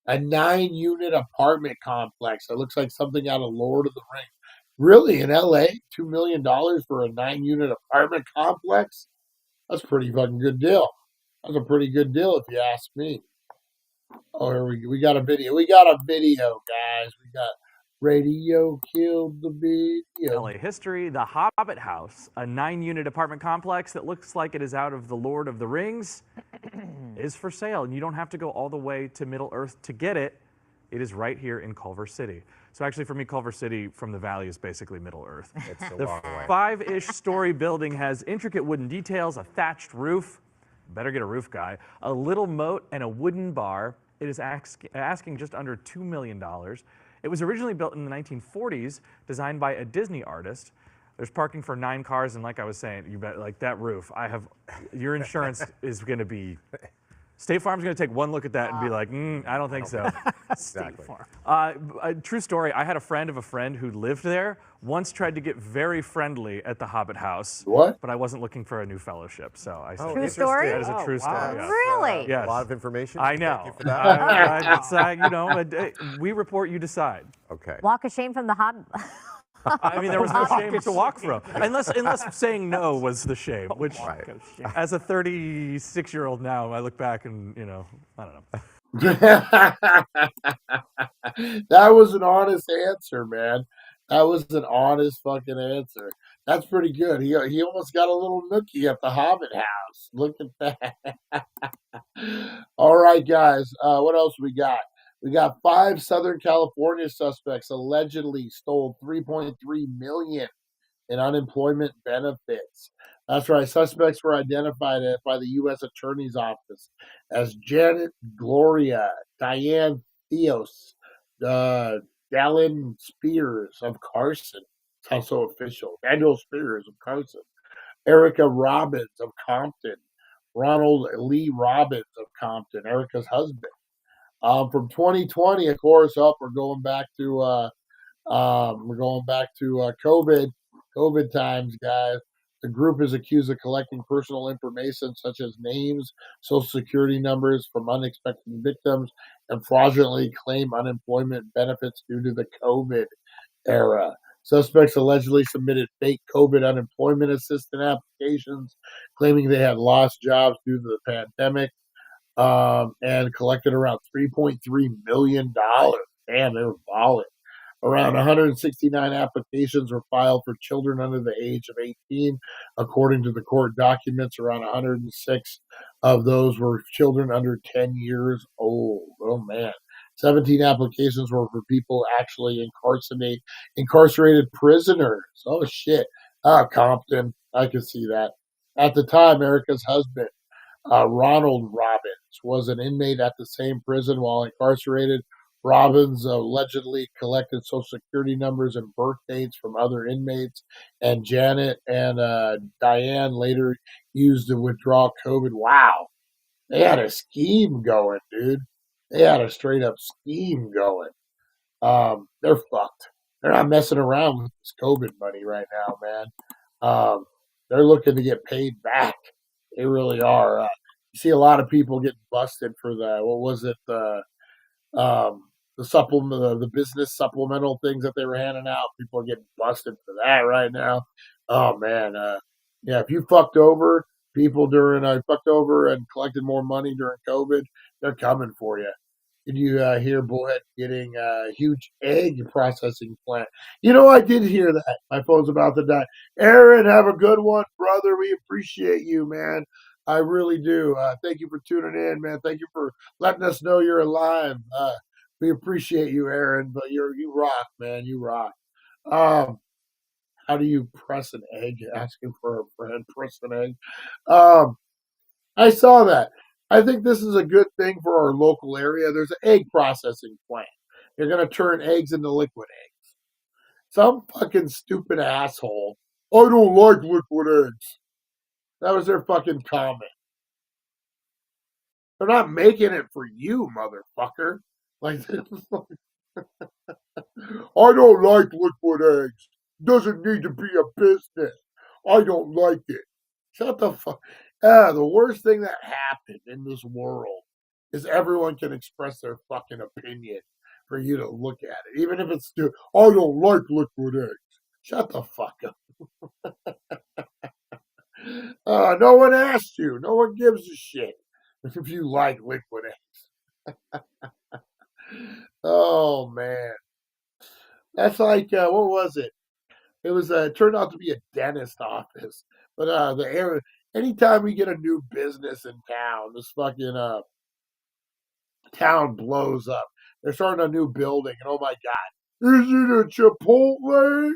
A 9-unit apartment complex. It looks like something out of Lord of the Rings. Really, in LA, $2 million for a 9-unit apartment complex? That's a pretty fucking good deal. That's a pretty good deal if you ask me. Oh, here we got a video. We got a video, guys. We got radio killed the video. LA history, the Hobbit House, a 9-unit apartment complex that looks like it is out of the Lord of the Rings, is for sale. And you don't have to go all the way to Middle Earth to get it. It is right here in Culver City. So actually for me, Culver City from the valley is basically Middle Earth. It's a The long way. 5-ish story building has intricate wooden details, a thatched roof, better get a roof guy, a little moat, and a wooden bar. It is asking just under $2 million. It was originally built in the 1940s, designed by a Disney artist. There's parking for 9 cars, and like I was saying, you bet, like that roof, your insurance is going to be, State Farm's going to take one look at that and be like, I don't think so. Exactly. A true story, I had a friend of a friend who lived there, once tried to get very friendly at the Hobbit House. What? But I wasn't looking for a new fellowship, so I said, True story? That is a true story. Wow. Yes. Really? Yes. A lot of information. I know. Thank you for that. We report, you decide. Okay. Walk of shame from the Hobbit. I mean, there was no shame to walk from. Unless saying no was the shame, which, as a 36-year-old now, I look back and, I don't know. That was an honest answer, man. That was an honest fucking answer. That's pretty good. He almost got a little nookie at the Hobbit House. Look at that. All right, guys. What else we got? We got 5 Southern California suspects allegedly stole $3.3 million in unemployment benefits. That's right. Suspects were identified by the U.S. Attorney's Office as Janet Gloria, Diane Theos, Dallin Spears of Carson. It's also official. Daniel Spears of Carson. Erica Robbins of Compton. Ronald Lee Robbins of Compton, Erica's husband. From 2020, of course, we're going back to COVID times, guys. The group is accused of collecting personal information such as names, social security numbers from unexpected victims, and fraudulently claim unemployment benefits due to the COVID era. Suspects allegedly submitted fake COVID unemployment assistance applications, claiming they had lost jobs due to the pandemic, and collected around $3.3 million. Damn, they were balling. Around 169 applications were filed for children under the age of 18. According to the court documents, around 106 of those were children under 10 years old. Oh, man. 17 applications were for people actually incarcerated prisoners. Oh, shit. Compton. I can see that. At the time, Erica's husband, Ronald Robbins, was an inmate at the same prison while incarcerated. Robbins allegedly collected social security numbers and birth dates from other inmates, and Janet and Diane later used to withdraw COVID. Wow. They had a scheme going, dude. They had a straight up scheme going. They're fucked. They're not messing around with this COVID money right now, man. They're looking to get paid back. They really are. You see a lot of people getting busted for the, what was it, the supplement, the business supplemental things that they were handing out. People are getting busted for that right now. Oh man, yeah. If you fucked over people fucked over and collected more money during COVID, they're coming for you. Did you hear Bullhead getting a huge egg processing plant? I did hear that. My phone's about to die. Aaron, have a good one, brother. We appreciate you, man. I really do. Thank you for tuning in, man. Thank you for letting us know you're alive. We appreciate you, Aaron, but you rock, man. You rock. How do you press an egg? Asking for a friend, press an egg. I saw that. I think this is a good thing for our local area. There's an egg processing plant. They're going to turn eggs into liquid eggs. Some fucking stupid asshole. I don't like liquid eggs. That was their fucking comment. They're not making it for you, motherfucker. Like, I don't like liquid eggs. Doesn't need to be a business. I don't like it. Shut the fuck. The worst thing that happened in this world is everyone can express their fucking opinion for you to look at it. Even if it's stupid. I don't like liquid eggs. Shut the fuck up. No one asked you. No one gives a shit if you like liquid eggs. Oh, man. That's like, what was it? It was turned out to be a dentist office. But anytime we get a new business in town, this fucking town blows up. They're starting a new building, and oh my God, is it a Chipotle?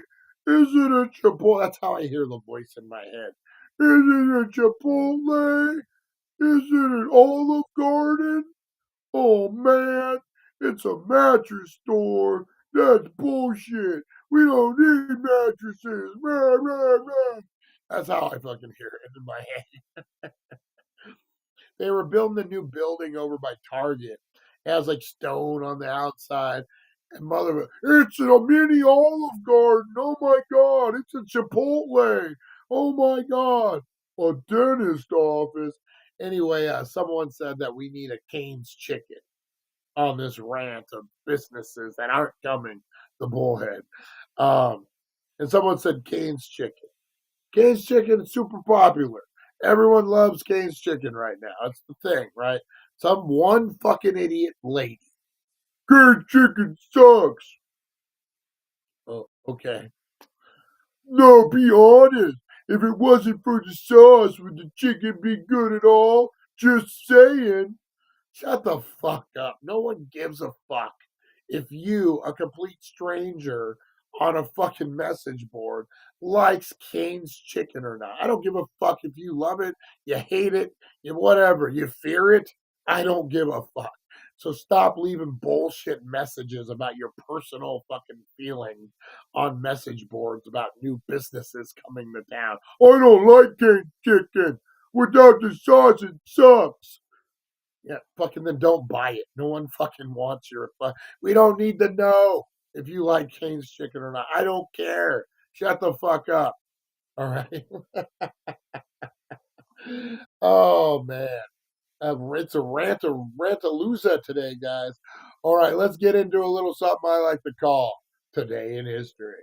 Is it a Chipotle? That's how I hear the voice in my head. Is it a Chipotle? Is it an Olive Garden? Oh man, it's a mattress store. That's bullshit. We don't need mattresses. Rah, rah, rah. That's how I fucking hear it in my head. They were building a new building over by Target. It has like stone on the outside. And mother, it's a mini Olive Garden. Oh my God, it's a Chipotle. Oh my God, a dentist office. Anyway, someone said that we need a Cane's chicken on this rant of businesses that aren't coming the bullhead. And someone said Cane's chicken. Cane's chicken is super popular. Everyone loves Cane's chicken right now. That's the thing, right? Some one fucking idiot lady. Cane's chicken sucks. Oh, okay. No, be honest. If it wasn't for the sauce, would the chicken be good at all? Just saying. Shut the fuck up. No one gives a fuck if you, a complete stranger on a fucking message board, likes Cane's chicken or not. I don't give a fuck if you love it, you hate it, you whatever, you fear it. I don't give a fuck. So stop leaving bullshit messages about your personal fucking feelings on message boards about new businesses coming to town. I don't like Cane's chicken. Without the sauce, it sucks. Yeah, fucking then don't buy it. No one fucking wants your we don't need to know if you like Cane's chicken or not. I don't care. Shut the fuck up. All right. Oh man. It's a rantalooza today, guys. All right, let's get into a little something I like to call Today in History.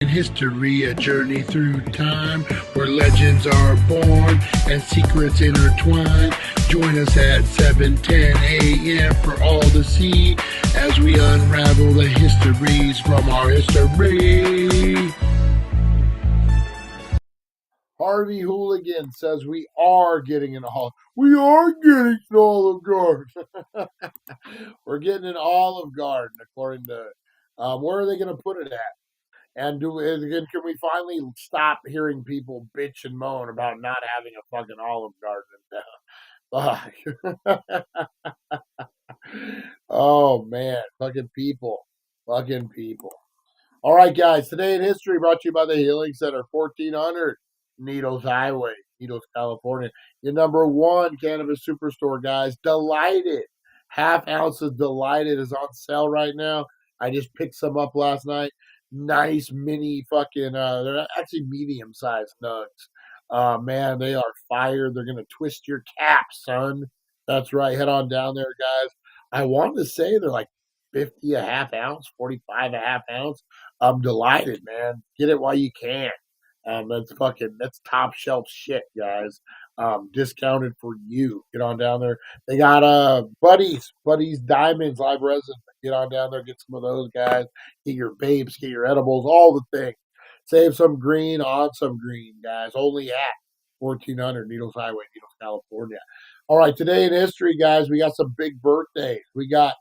In history, a journey through time where legends are born and secrets intertwine. Join us at 7:10 a.m. for all to see as we unravel the histories from our history. Harvey Hooligan says we are getting an Olive. We are getting an Olive Garden. We're getting an Olive Garden, according to where are they going to put it at? And can we finally stop hearing people bitch and moan about not having a fucking Olive Garden in town? Oh man, fucking people. All right, guys. Today in History brought to you by the Healing Center, 1400 Needles Highway, Needles, California. Your number one cannabis superstore, guys. Delighted. Half ounce of Delighted is on sale right now. I just picked some up last night. Nice mini fucking, they're actually medium-sized nugs. Man, they are fire. They're going to twist your cap, son. That's right. Head on down there, guys. I wanted to say they're like 50 a half ounce, 45 a half ounce. I'm delighted, man. Get it while you can. That's top shelf shit, guys. Discounted for you. Get on down there. They got Buddies Diamonds Live Resin. Get on down there, get some of those, guys. Get your vapes, get your edibles, all the things. Save some green on some green, guys. Only at 1400 Needles Highway, Needles, California. All right, today in history, guys, we got some big birthdays. We got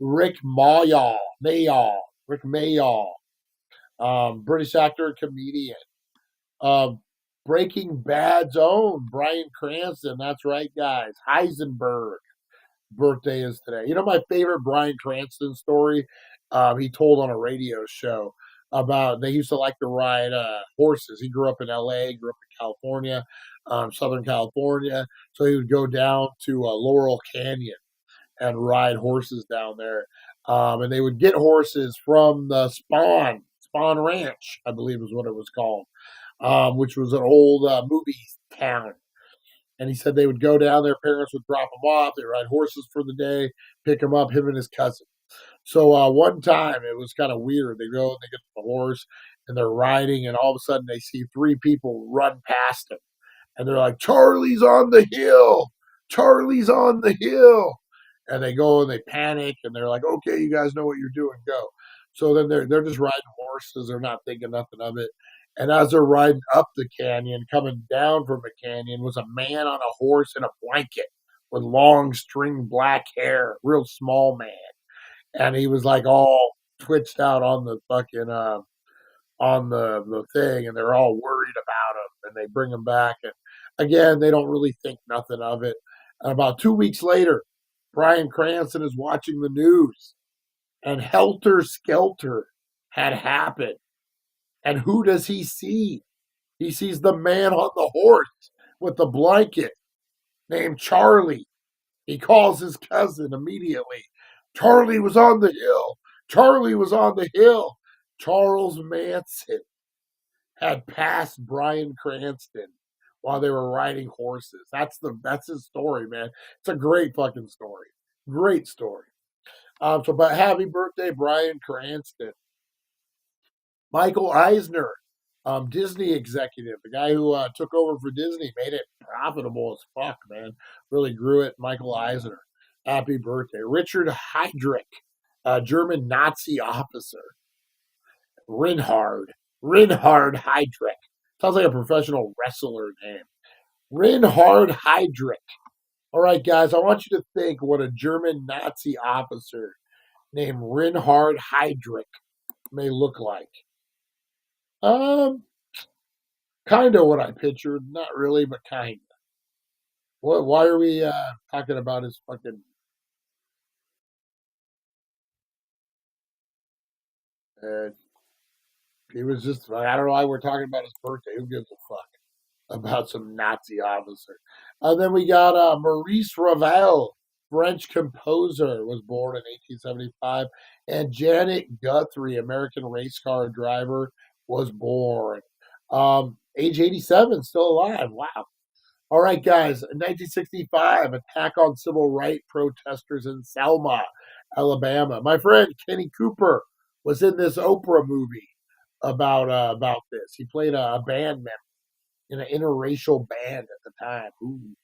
Rick Mayall, British actor and comedian. Breaking Bad's own Bryan Cranston. That's right, guys. Heisenberg birthday is today. You know my favorite Bryan Cranston story? He told on a radio show about they used to like to ride horses. He grew up in L.A., grew up in California, Southern California. So he would go down to Laurel Canyon and ride horses down there. And they would get horses from the Spawn Ranch, I believe is what it was called, which was an old movie town. And he said they would go down there, parents would drop them off, they ride horses for the day, pick him up, him and his cousin. So one time it was kind of weird. They go and they get the horse and they're riding, and all of a sudden they see three people run past him. And they're like, Charlie's on the hill! Charlie's on the hill! And they go and they panic and they're like, okay, you guys know what you're doing, go. So then they're just riding horses, they're not thinking nothing of it. And as they're riding up the canyon, coming down from the canyon was a man on a horse in a blanket with long string black hair, real small man. And he was like all twitched out on the fucking on the thing, and they're all worried about him, and they bring him back, and again they don't really think nothing of it. And about 2 weeks later, Bryan Cranston is watching the news, and Helter Skelter had happened. And who does he see? He sees the man on the horse with the blanket named Charlie. He calls his cousin immediately. Charlie was on the hill. Charlie was on the hill. Charles Manson had passed Bryan Cranston while they were riding horses. That's his story, man. It's a great fucking story. Great story. But happy birthday, Bryan Cranston. Michael Eisner, Disney executive, the guy who took over for Disney, made it profitable as fuck, man. Really grew it. Michael Eisner, happy birthday. Richard Heydrich, German Nazi officer. Reinhard Heydrich. Sounds like a professional wrestler name. Reinhard Heydrich. All right, guys, I want you to think what a German Nazi officer named Reinhard Heydrich may look like. Kind of what I pictured. Not really, but kind of. Why are we talking about his fucking... he was just... I don't know why we're talking about his birthday. Who gives a fuck about some Nazi officer? Then we got Maurice Ravel, French composer, was born in 1875. And Janet Guthrie, American race car driver, was born. Age 87, still alive. Wow. All right, guys. In 1965, attack on civil rights protesters in Selma, Alabama. My friend Kenny Cooper was in this Oprah movie about this. He played a band member in an interracial band at the time. Ooh.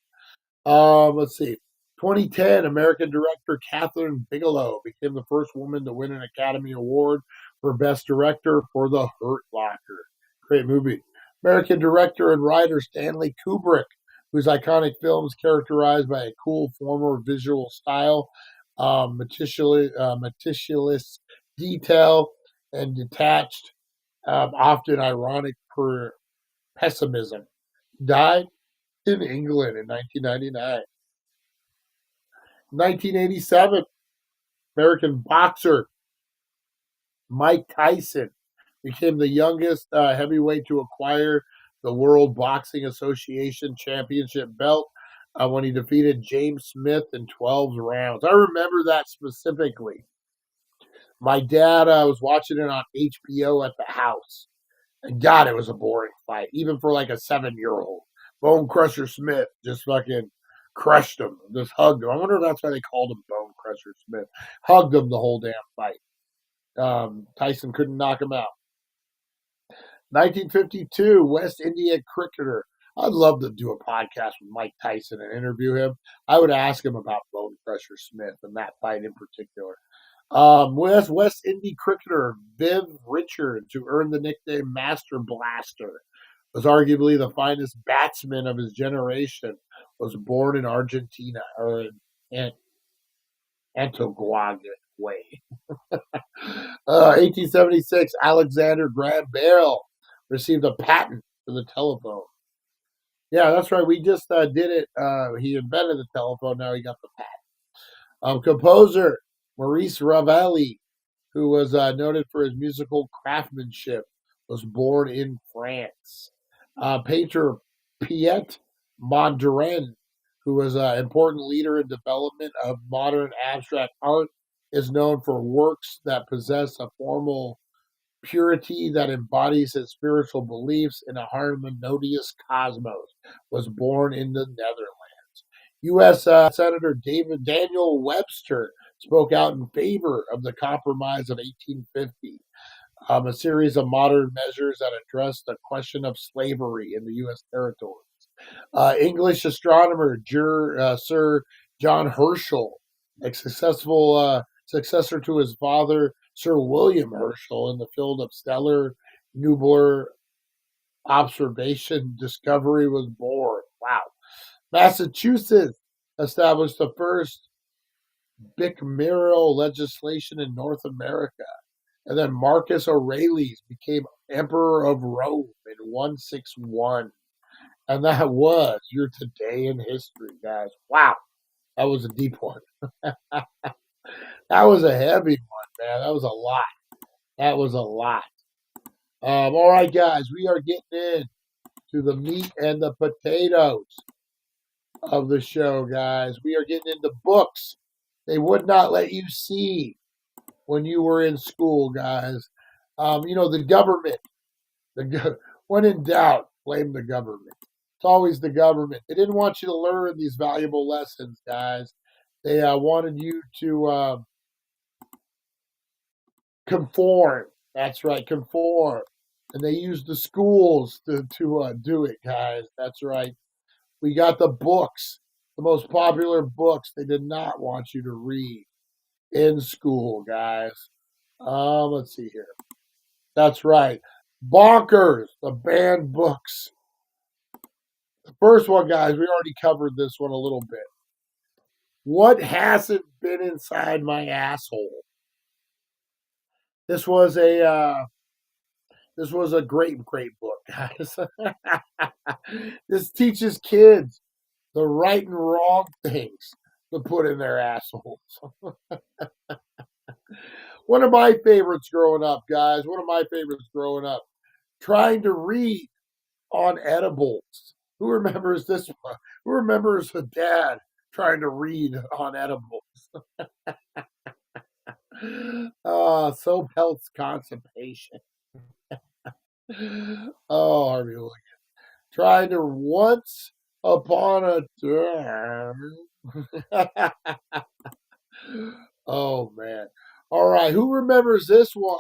Let's see. 2010, American director Catherine Bigelow became the first woman to win an Academy Award for Best Director for The Hurt Locker. Great movie. American director and writer Stanley Kubrick, whose iconic films characterized by a cool formal visual style, meticulous detail, and detached, often ironic pessimism. Died in England in 1999. 1987, American boxer Mike Tyson became the youngest heavyweight to acquire the World Boxing Association Championship belt when he defeated James Smith in 12 rounds. I remember that specifically. My dad was watching it on HBO at the house. And God, it was a boring fight, even for like a 7-year-old. Bone Crusher Smith just fucking crushed him, just hugged him. I wonder if that's why they called him Bone Crusher Smith. Hugged him the whole damn fight. Tyson couldn't knock him out. 1952, West India cricketer. I'd love to do a podcast with Mike Tyson and interview him. I would ask him about Bone Crusher Smith and that fight in particular. West Indian cricketer Viv Richards, who earned the nickname Master Blaster, was arguably the finest batsman of his generation, was born in Argentina, or in Antigua way. 1876, Alexander Graham Bell received a patent for the telephone. Yeah, that's right. We just did it. He invented the telephone. Now he got the patent. Composer Maurice Ravelli, who was noted for his musical craftsmanship, was born in France. Painter Piet Mondrian, who was an important leader in development of modern abstract art, is known for works that possess a formal purity that embodies his spiritual beliefs in a harmonious cosmos. Was born in the Netherlands. U.S. Senator Daniel Webster spoke out in favor of the Compromise of 1850, a series of modern measures that addressed the question of slavery in the U.S. territories. English astronomer Sir John Herschel, a successful successor to his father, Sir William Herschel, in the field of stellar nebula observation discovery, was born. Wow. Massachusetts established the first bicameral legislation in North America. And then Marcus Aurelius became Emperor of Rome in 161. And that was your today in history, guys. Wow. That was a deep one. That was a heavy one, man. That was a lot. That was a lot. All right, guys. We are getting in to the meat and the potatoes of the show, guys. We are getting into books they would not let you see when you were in school, guys. The government. When in doubt, blame the government. It's always the government. They didn't want you to learn these valuable lessons, guys. They wanted you to conform. That's right, conform. And they used the schools to do it, guys. That's right. We got the books, the most popular books they did not want you to read in school, guys. Let's see here. That's right. Bonkers, the banned books. The first one, guys, we already covered this one a little bit. What hasn't been inside my asshole? This was a great book, guys. This teaches kids the right and wrong things to put in their assholes. One of my favorites growing up, guys. Trying to read on edibles. Who remembers this one? Who remembers a dad trying to read on edibles? Soap helps constipation. Harvey Williams. Trying to once upon a time. Oh, man. All right. Who remembers this one?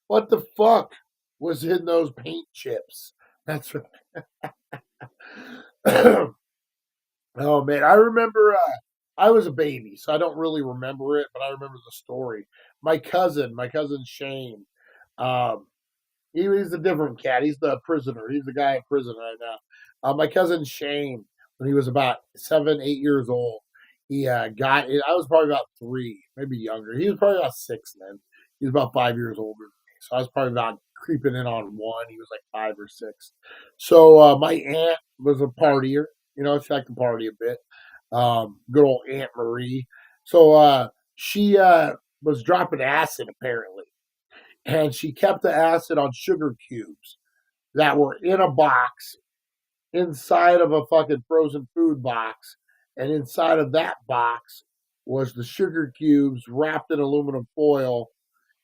What the fuck was in those paint chips? That's right. Oh, man. I remember I was a baby, so I don't really remember it, but I remember the story. My cousin Shane, he's a different cat. He's the prisoner. He's the guy in prison right now. My cousin Shane, when he was about 7, 8 years old, he got it. I was probably about 3, maybe younger. He was probably about 6 then. He was about 5 years older than me. So I was probably about creeping in on 1. He was like 5 or 6. So my aunt was a partier. She liked to party a bit. Good old Aunt Marie. So she was dropping acid apparently. And she kept the acid on sugar cubes that were in a box inside of a fucking frozen food box. And inside of that box was the sugar cubes wrapped in aluminum foil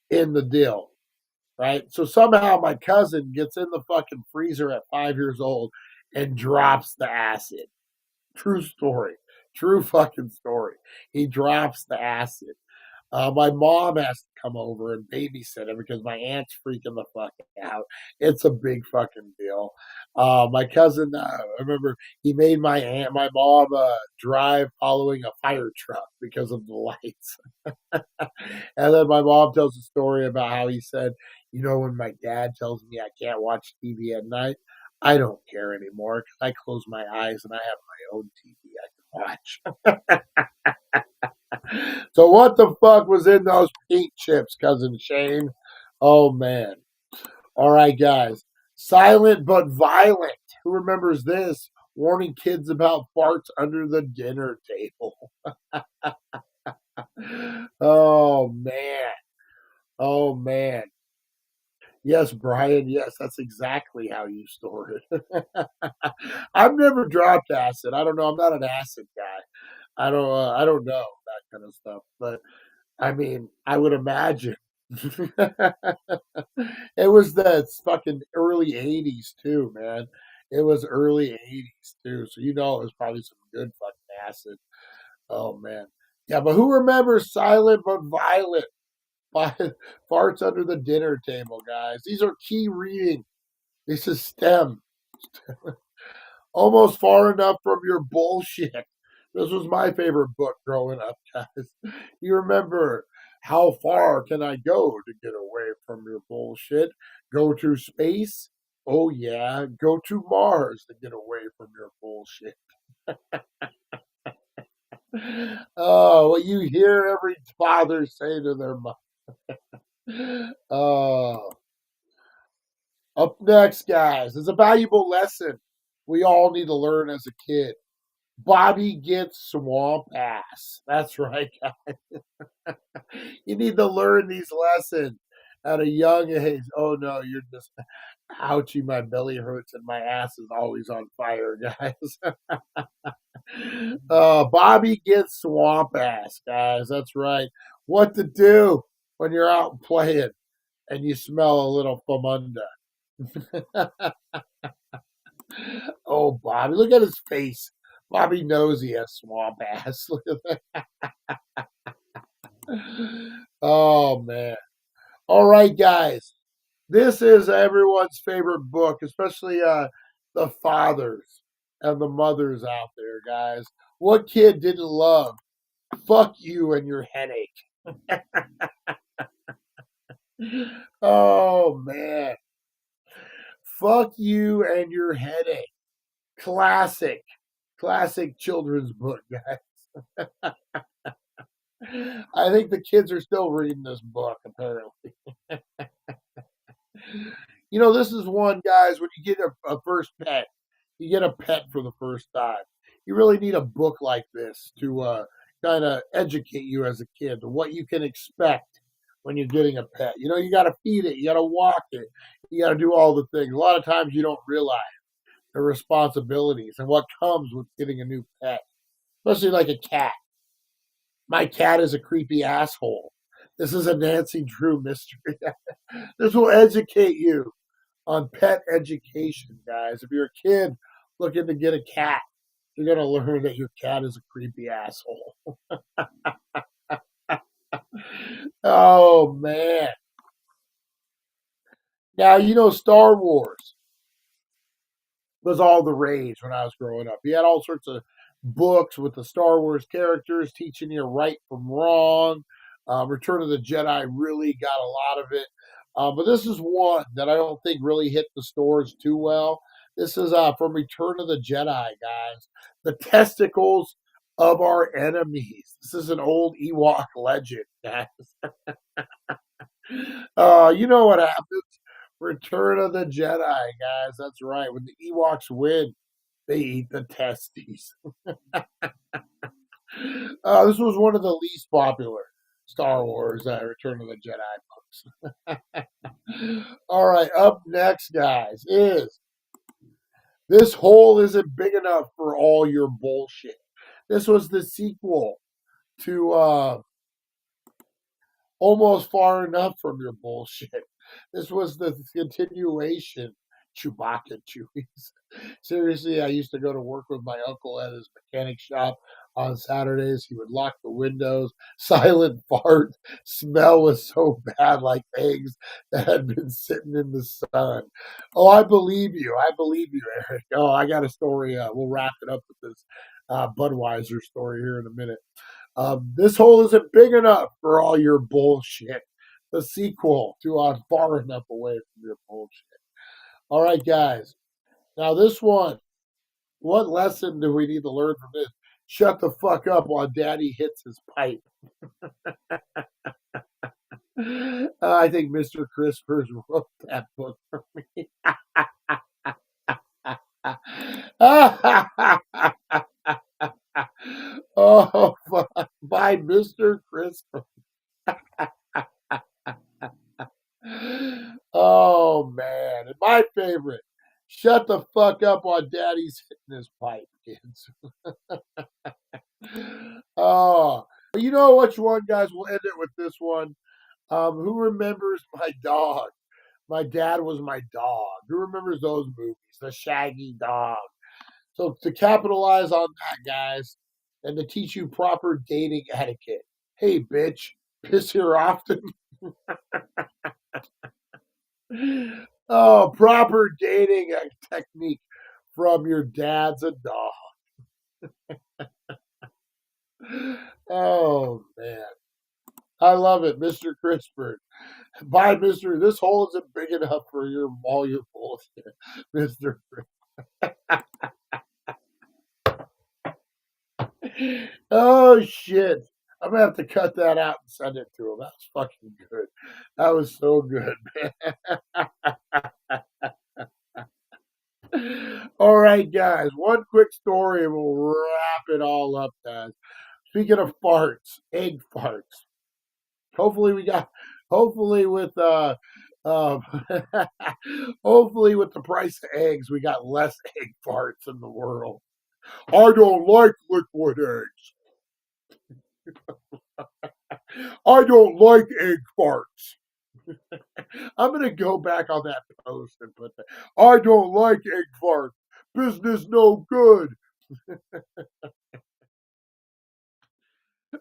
in the dill. Right? So somehow my cousin gets in the fucking freezer at 5 years old and drops the acid. True story. True fucking story. He drops the acid. My mom has to come over and babysit him because my aunt's freaking the fuck out. It's a big fucking deal. My cousin, I remember he made my mom drive following a fire truck because of the lights. And then my mom tells a story about how he said, when my dad tells me I can't watch TV at night, I don't care anymore because I close my eyes and I have my own TV I can watch. So what the fuck was in those paint chips, Cousin Shane? Oh, man. All right, guys. Silent but violent. Who remembers this? Warning kids about farts under the dinner table. Oh, man. Oh, man. Yes, Brian. Yes, that's exactly how you store it. I've never dropped acid. I don't know. I'm not an acid guy. I don't know that kind of stuff. But I mean, I would imagine. It was the fucking early '80s too, man. It was early '80s too, so you know it was probably some good fucking acid. Oh man, yeah. But who remembers Silent but Violent? Farts under the dinner table, guys. These are key reading. This is STEM. Almost far enough from your bullshit. This was my favorite book growing up, guys. You remember how far can I go to get away from your bullshit? Go to space? Oh, yeah. Go to Mars to get away from your bullshit. Oh, what you hear every father say to their mother. Oh. Up next, guys, is a valuable lesson we all need to learn as a kid. Bobby gets swamp ass. That's right, guys. You need to learn these lessons at a young age. Oh no, you're just ouchie, my belly hurts and my ass is always on fire, guys. Bobby gets swamp ass, guys. That's right. What to do when you're out playing and you smell a little famunda. Oh, Bobby, look at his face. Bobby knows he has swamp ass. Look at that. Oh, man. All right, guys. This is everyone's favorite book, especially the fathers and the mothers out there, guys. What kid didn't love Fuck You and Your Headache? Oh, man. Fuck You and Your Headache. Classic children's book, guys. I think the kids are still reading this book, apparently. You know, this is one, guys, when you get a first pet, you get a pet for the first time. You really need a book like this to kind of educate you as a kid to what you can expect when you're getting a pet. You know, you got to feed it, you got to walk it, you got to do all the things. A lot of times you don't realize the responsibilities and what comes with getting a new pet, especially like a cat. My cat is a creepy asshole. This is a Nancy Drew mystery. This will educate you on pet education, guys. If you're a kid looking to get a cat, you're going to learn that your cat is a creepy asshole. Oh, man. Now, you know, Star Wars was all the rage when I was growing up. You had all sorts of books with the Star Wars characters teaching you right from wrong. Return of the Jedi really got a lot of it. But this is one that I don't think really hit the stores too well. This is from Return of the Jedi, guys. The testicles of our enemies. This is an old Ewok legend, guys. You know what happens? Return of the Jedi, guys. That's right. When the Ewoks win, they eat the testes. This was one of the least popular Star Wars Return of the Jedi books. All right, up next, guys, is This Hole Isn't Big Enough for All Your Bullshit. This was the sequel to Almost Far Enough from Your Bullshit. This was the continuation. Chewbacca Chewies. Seriously, I used to go to work with my uncle at his mechanic shop on Saturdays. He would lock the windows, silent fart. Smell was so bad, like eggs that had been sitting in the sun. Oh, I believe you. I believe you, Eric. Oh, I got a story. We'll wrap it up with this Budweiser story here in a minute. This hole isn't big enough for all your bullshit. The sequel to On Far Enough Away from Your Bullshit. All right, guys. Now this one, what lesson do we need to learn from this? Shut the fuck up while daddy hits his pipe. I think Mr. Crispers wrote that book for me. Oh, fuck. By Mr. Crisper. Oh, man. And my favorite, shut the fuck up while daddy's hitting his pipe, kids. Oh, you know which one, guys? We'll end it with this one. Who remembers my dog? My dad was my dog. Who remembers those movies? The Shaggy Dog. So to capitalize on that, guys, and to teach you proper dating etiquette. Hey, bitch, piss here often. Oh, proper dating technique from your dad's a dog. Oh, man. I love it, Mr. Crispert. Bye, Mr. This hole isn't big enough for all your bullshit, Mr. Oh, shit. I'm going to have to cut that out and send it to him. That was fucking good. That was so good, man. All right, guys. One quick story and we'll wrap it all up, guys. Speaking of farts, egg farts. Hopefully with hopefully with the price of eggs, we got less egg farts in the world. I don't like liquid eggs. I don't like egg farts. I'm going to go back on that post and put that. I don't like egg farts. Business no good.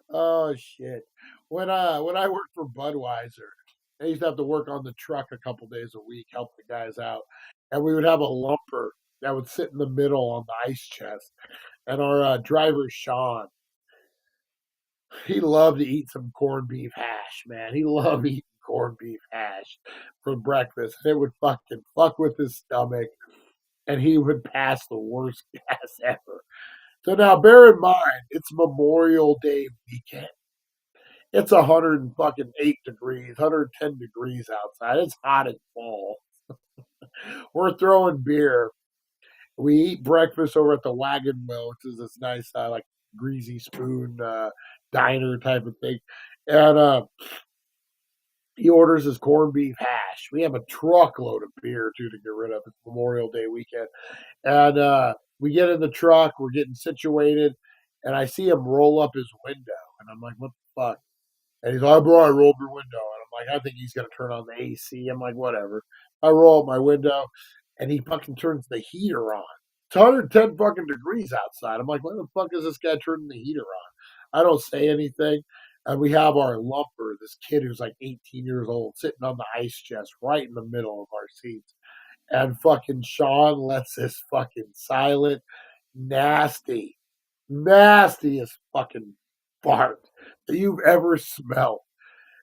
Oh, shit. When I worked for Budweiser, I used to have to work on the truck a couple days a week, help the guys out. And we would have a lumper that would sit in the middle on the ice chest. And our driver, Sean, he loved to eat some corned beef hash, man. He loved eating corned beef hash for breakfast. And it would fucking fuck with his stomach. And he would pass the worst gas ever. So now bear in mind, it's Memorial Day weekend. It's 108 degrees, 110 degrees outside. It's hot as fall. We're throwing beer. We eat breakfast over at the Wagon Wheel, which is this nice, like, greasy spoon diner type of thing. And he orders his corned beef hash. We have a truckload of beer, too, to get rid of. It's Memorial Day weekend. And we get in the truck. We're getting situated. And I see him roll up his window. And I'm like, what the fuck? And he's like, bro, I rolled your window. And I'm like, I think he's going to turn on the AC. I'm like, whatever. I roll up my window, and he fucking turns the heater on. It's 110 fucking degrees outside. I'm like, why the fuck is this guy turning the heater on? I don't say anything. And we have our lumper, this kid who's like 18 years old, sitting on the ice chest right in the middle of our seats. And fucking Sean lets this fucking silent, nastiest fucking fart that you've ever smelled.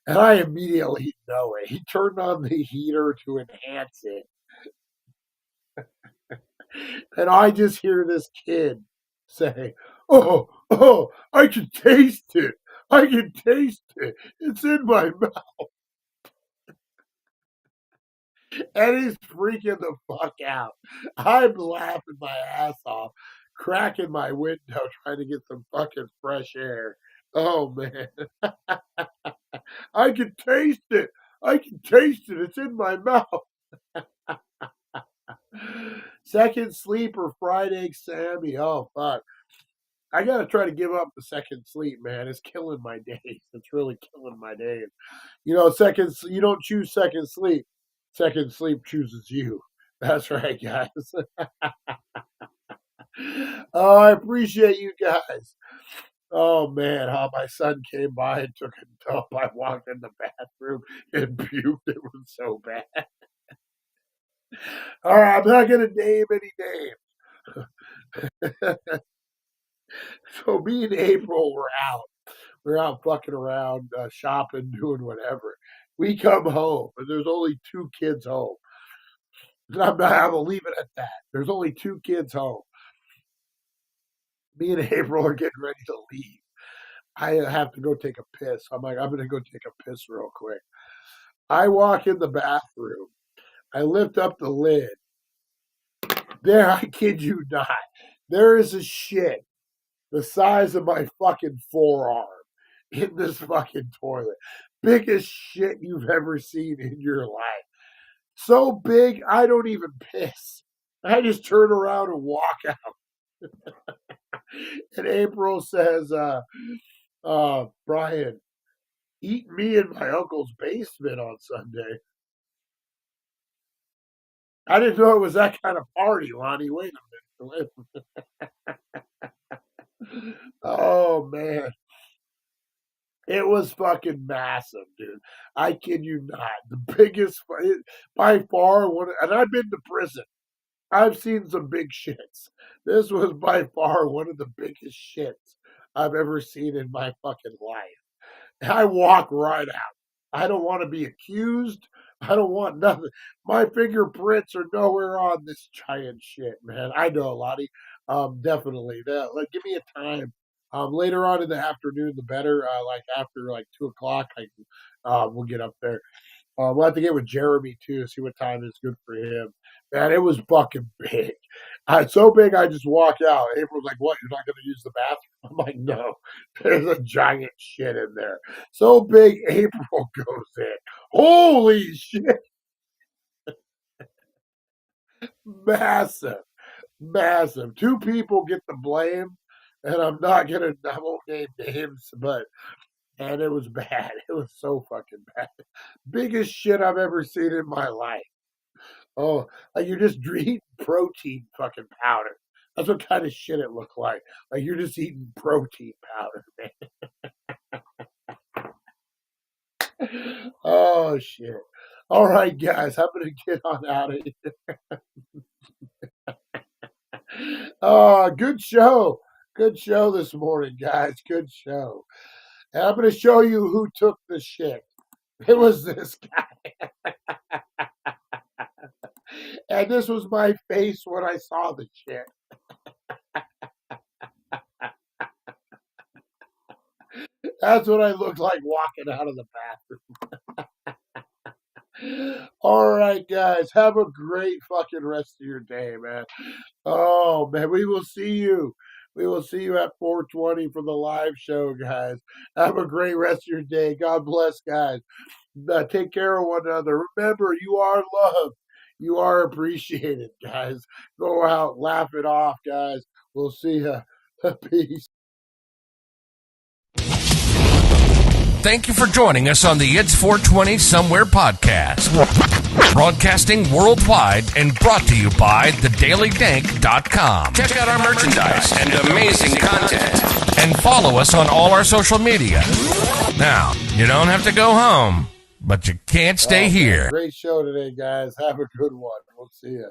And I immediately know it. He turned on the heater to enhance it. And I just hear this kid say, oh, I can taste it. I can taste it. It's in my mouth. And he's freaking the fuck out. I'm laughing my ass off, cracking my window, trying to get some fucking fresh air. Oh, man. I can taste it. I can taste it. It's in my mouth. Second sleep or fried egg Sammy. Oh, fuck. I got to try to give up the second sleep, man. It's killing my days. It's really killing my days. You know, you don't choose second sleep. Second sleep chooses you. That's right, guys. Oh, I appreciate you guys. Oh, man, how my son came by and took a dump. I walked in the bathroom and puked. It was so bad. All right, I'm not going to name any names. So me and April were out. We're out fucking around, shopping, doing whatever. We come home, and there's only two kids home. I'm gonna leave it at that. There's only 2 kids home. Me and April are getting ready to leave. I have to go take a piss. I'm like, I'm gonna go take a piss real quick. I walk in the bathroom. I lift up the lid. There, I kid you not, there is a shit the size of my fucking forearm in this fucking toilet. Biggest shit you've ever seen in your life. So big, I don't even piss. I just turn around and walk out. And April says, Brian, eat me in my uncle's basement on Sunday. I didn't know it was that kind of party, Lonnie. Wait a minute. Oh, man. It was fucking massive, dude. I kid you not. The biggest, by far, and I've been to prison. I've seen some big shits. This was by far one of the biggest shits I've ever seen in my fucking life. And I walk right out. I don't want to be accused. I don't want nothing. My fingerprints are nowhere on this giant shit, man. I know, Lottie. Definitely. Give me a time. Later on in the afternoon, the better. Like after 2 o'clock, we'll get up there. We'll have to get with Jeremy too, see what time is good for him. Man, it was fucking big. So big, I just walked out. April's like, "What? You're not going to use the bathroom?" I'm like, "No, there's a giant shit in there." So big, April goes in. Holy shit! Massive, massive. 2 people get the blame, and I won't name names, and it was bad. It was so fucking bad. Biggest shit I've ever seen in my life. Oh, like you're just eating protein fucking powder. That's what kind of shit it looked like. Like you're just eating protein powder, man. Oh, shit. All right, guys, I'm going to get on out of here. Oh, good show. Good show this morning, guys. Good show. And I'm going to show you who took the shit. It was this guy. And this was my face when I saw the shit. That's what I looked like walking out of the bathroom. All right, guys. Have a great fucking rest of your day, man. Oh, man. We will see you. We will see you at 4:20 for the live show, guys. Have a great rest of your day. God bless, guys. Take care of one another. Remember, you are loved. You are appreciated, guys. Go out, laugh it off, guys. We'll see ya. Peace. Thank you for joining us on the It's 420 Somewhere podcast. Broadcasting worldwide and brought to you by thedailydank.com. Check out our merchandise and amazing content. And follow us on all our social media. Now, you don't have to go home, but you can't stay here. Great show today, guys. Have a good one. We'll see you.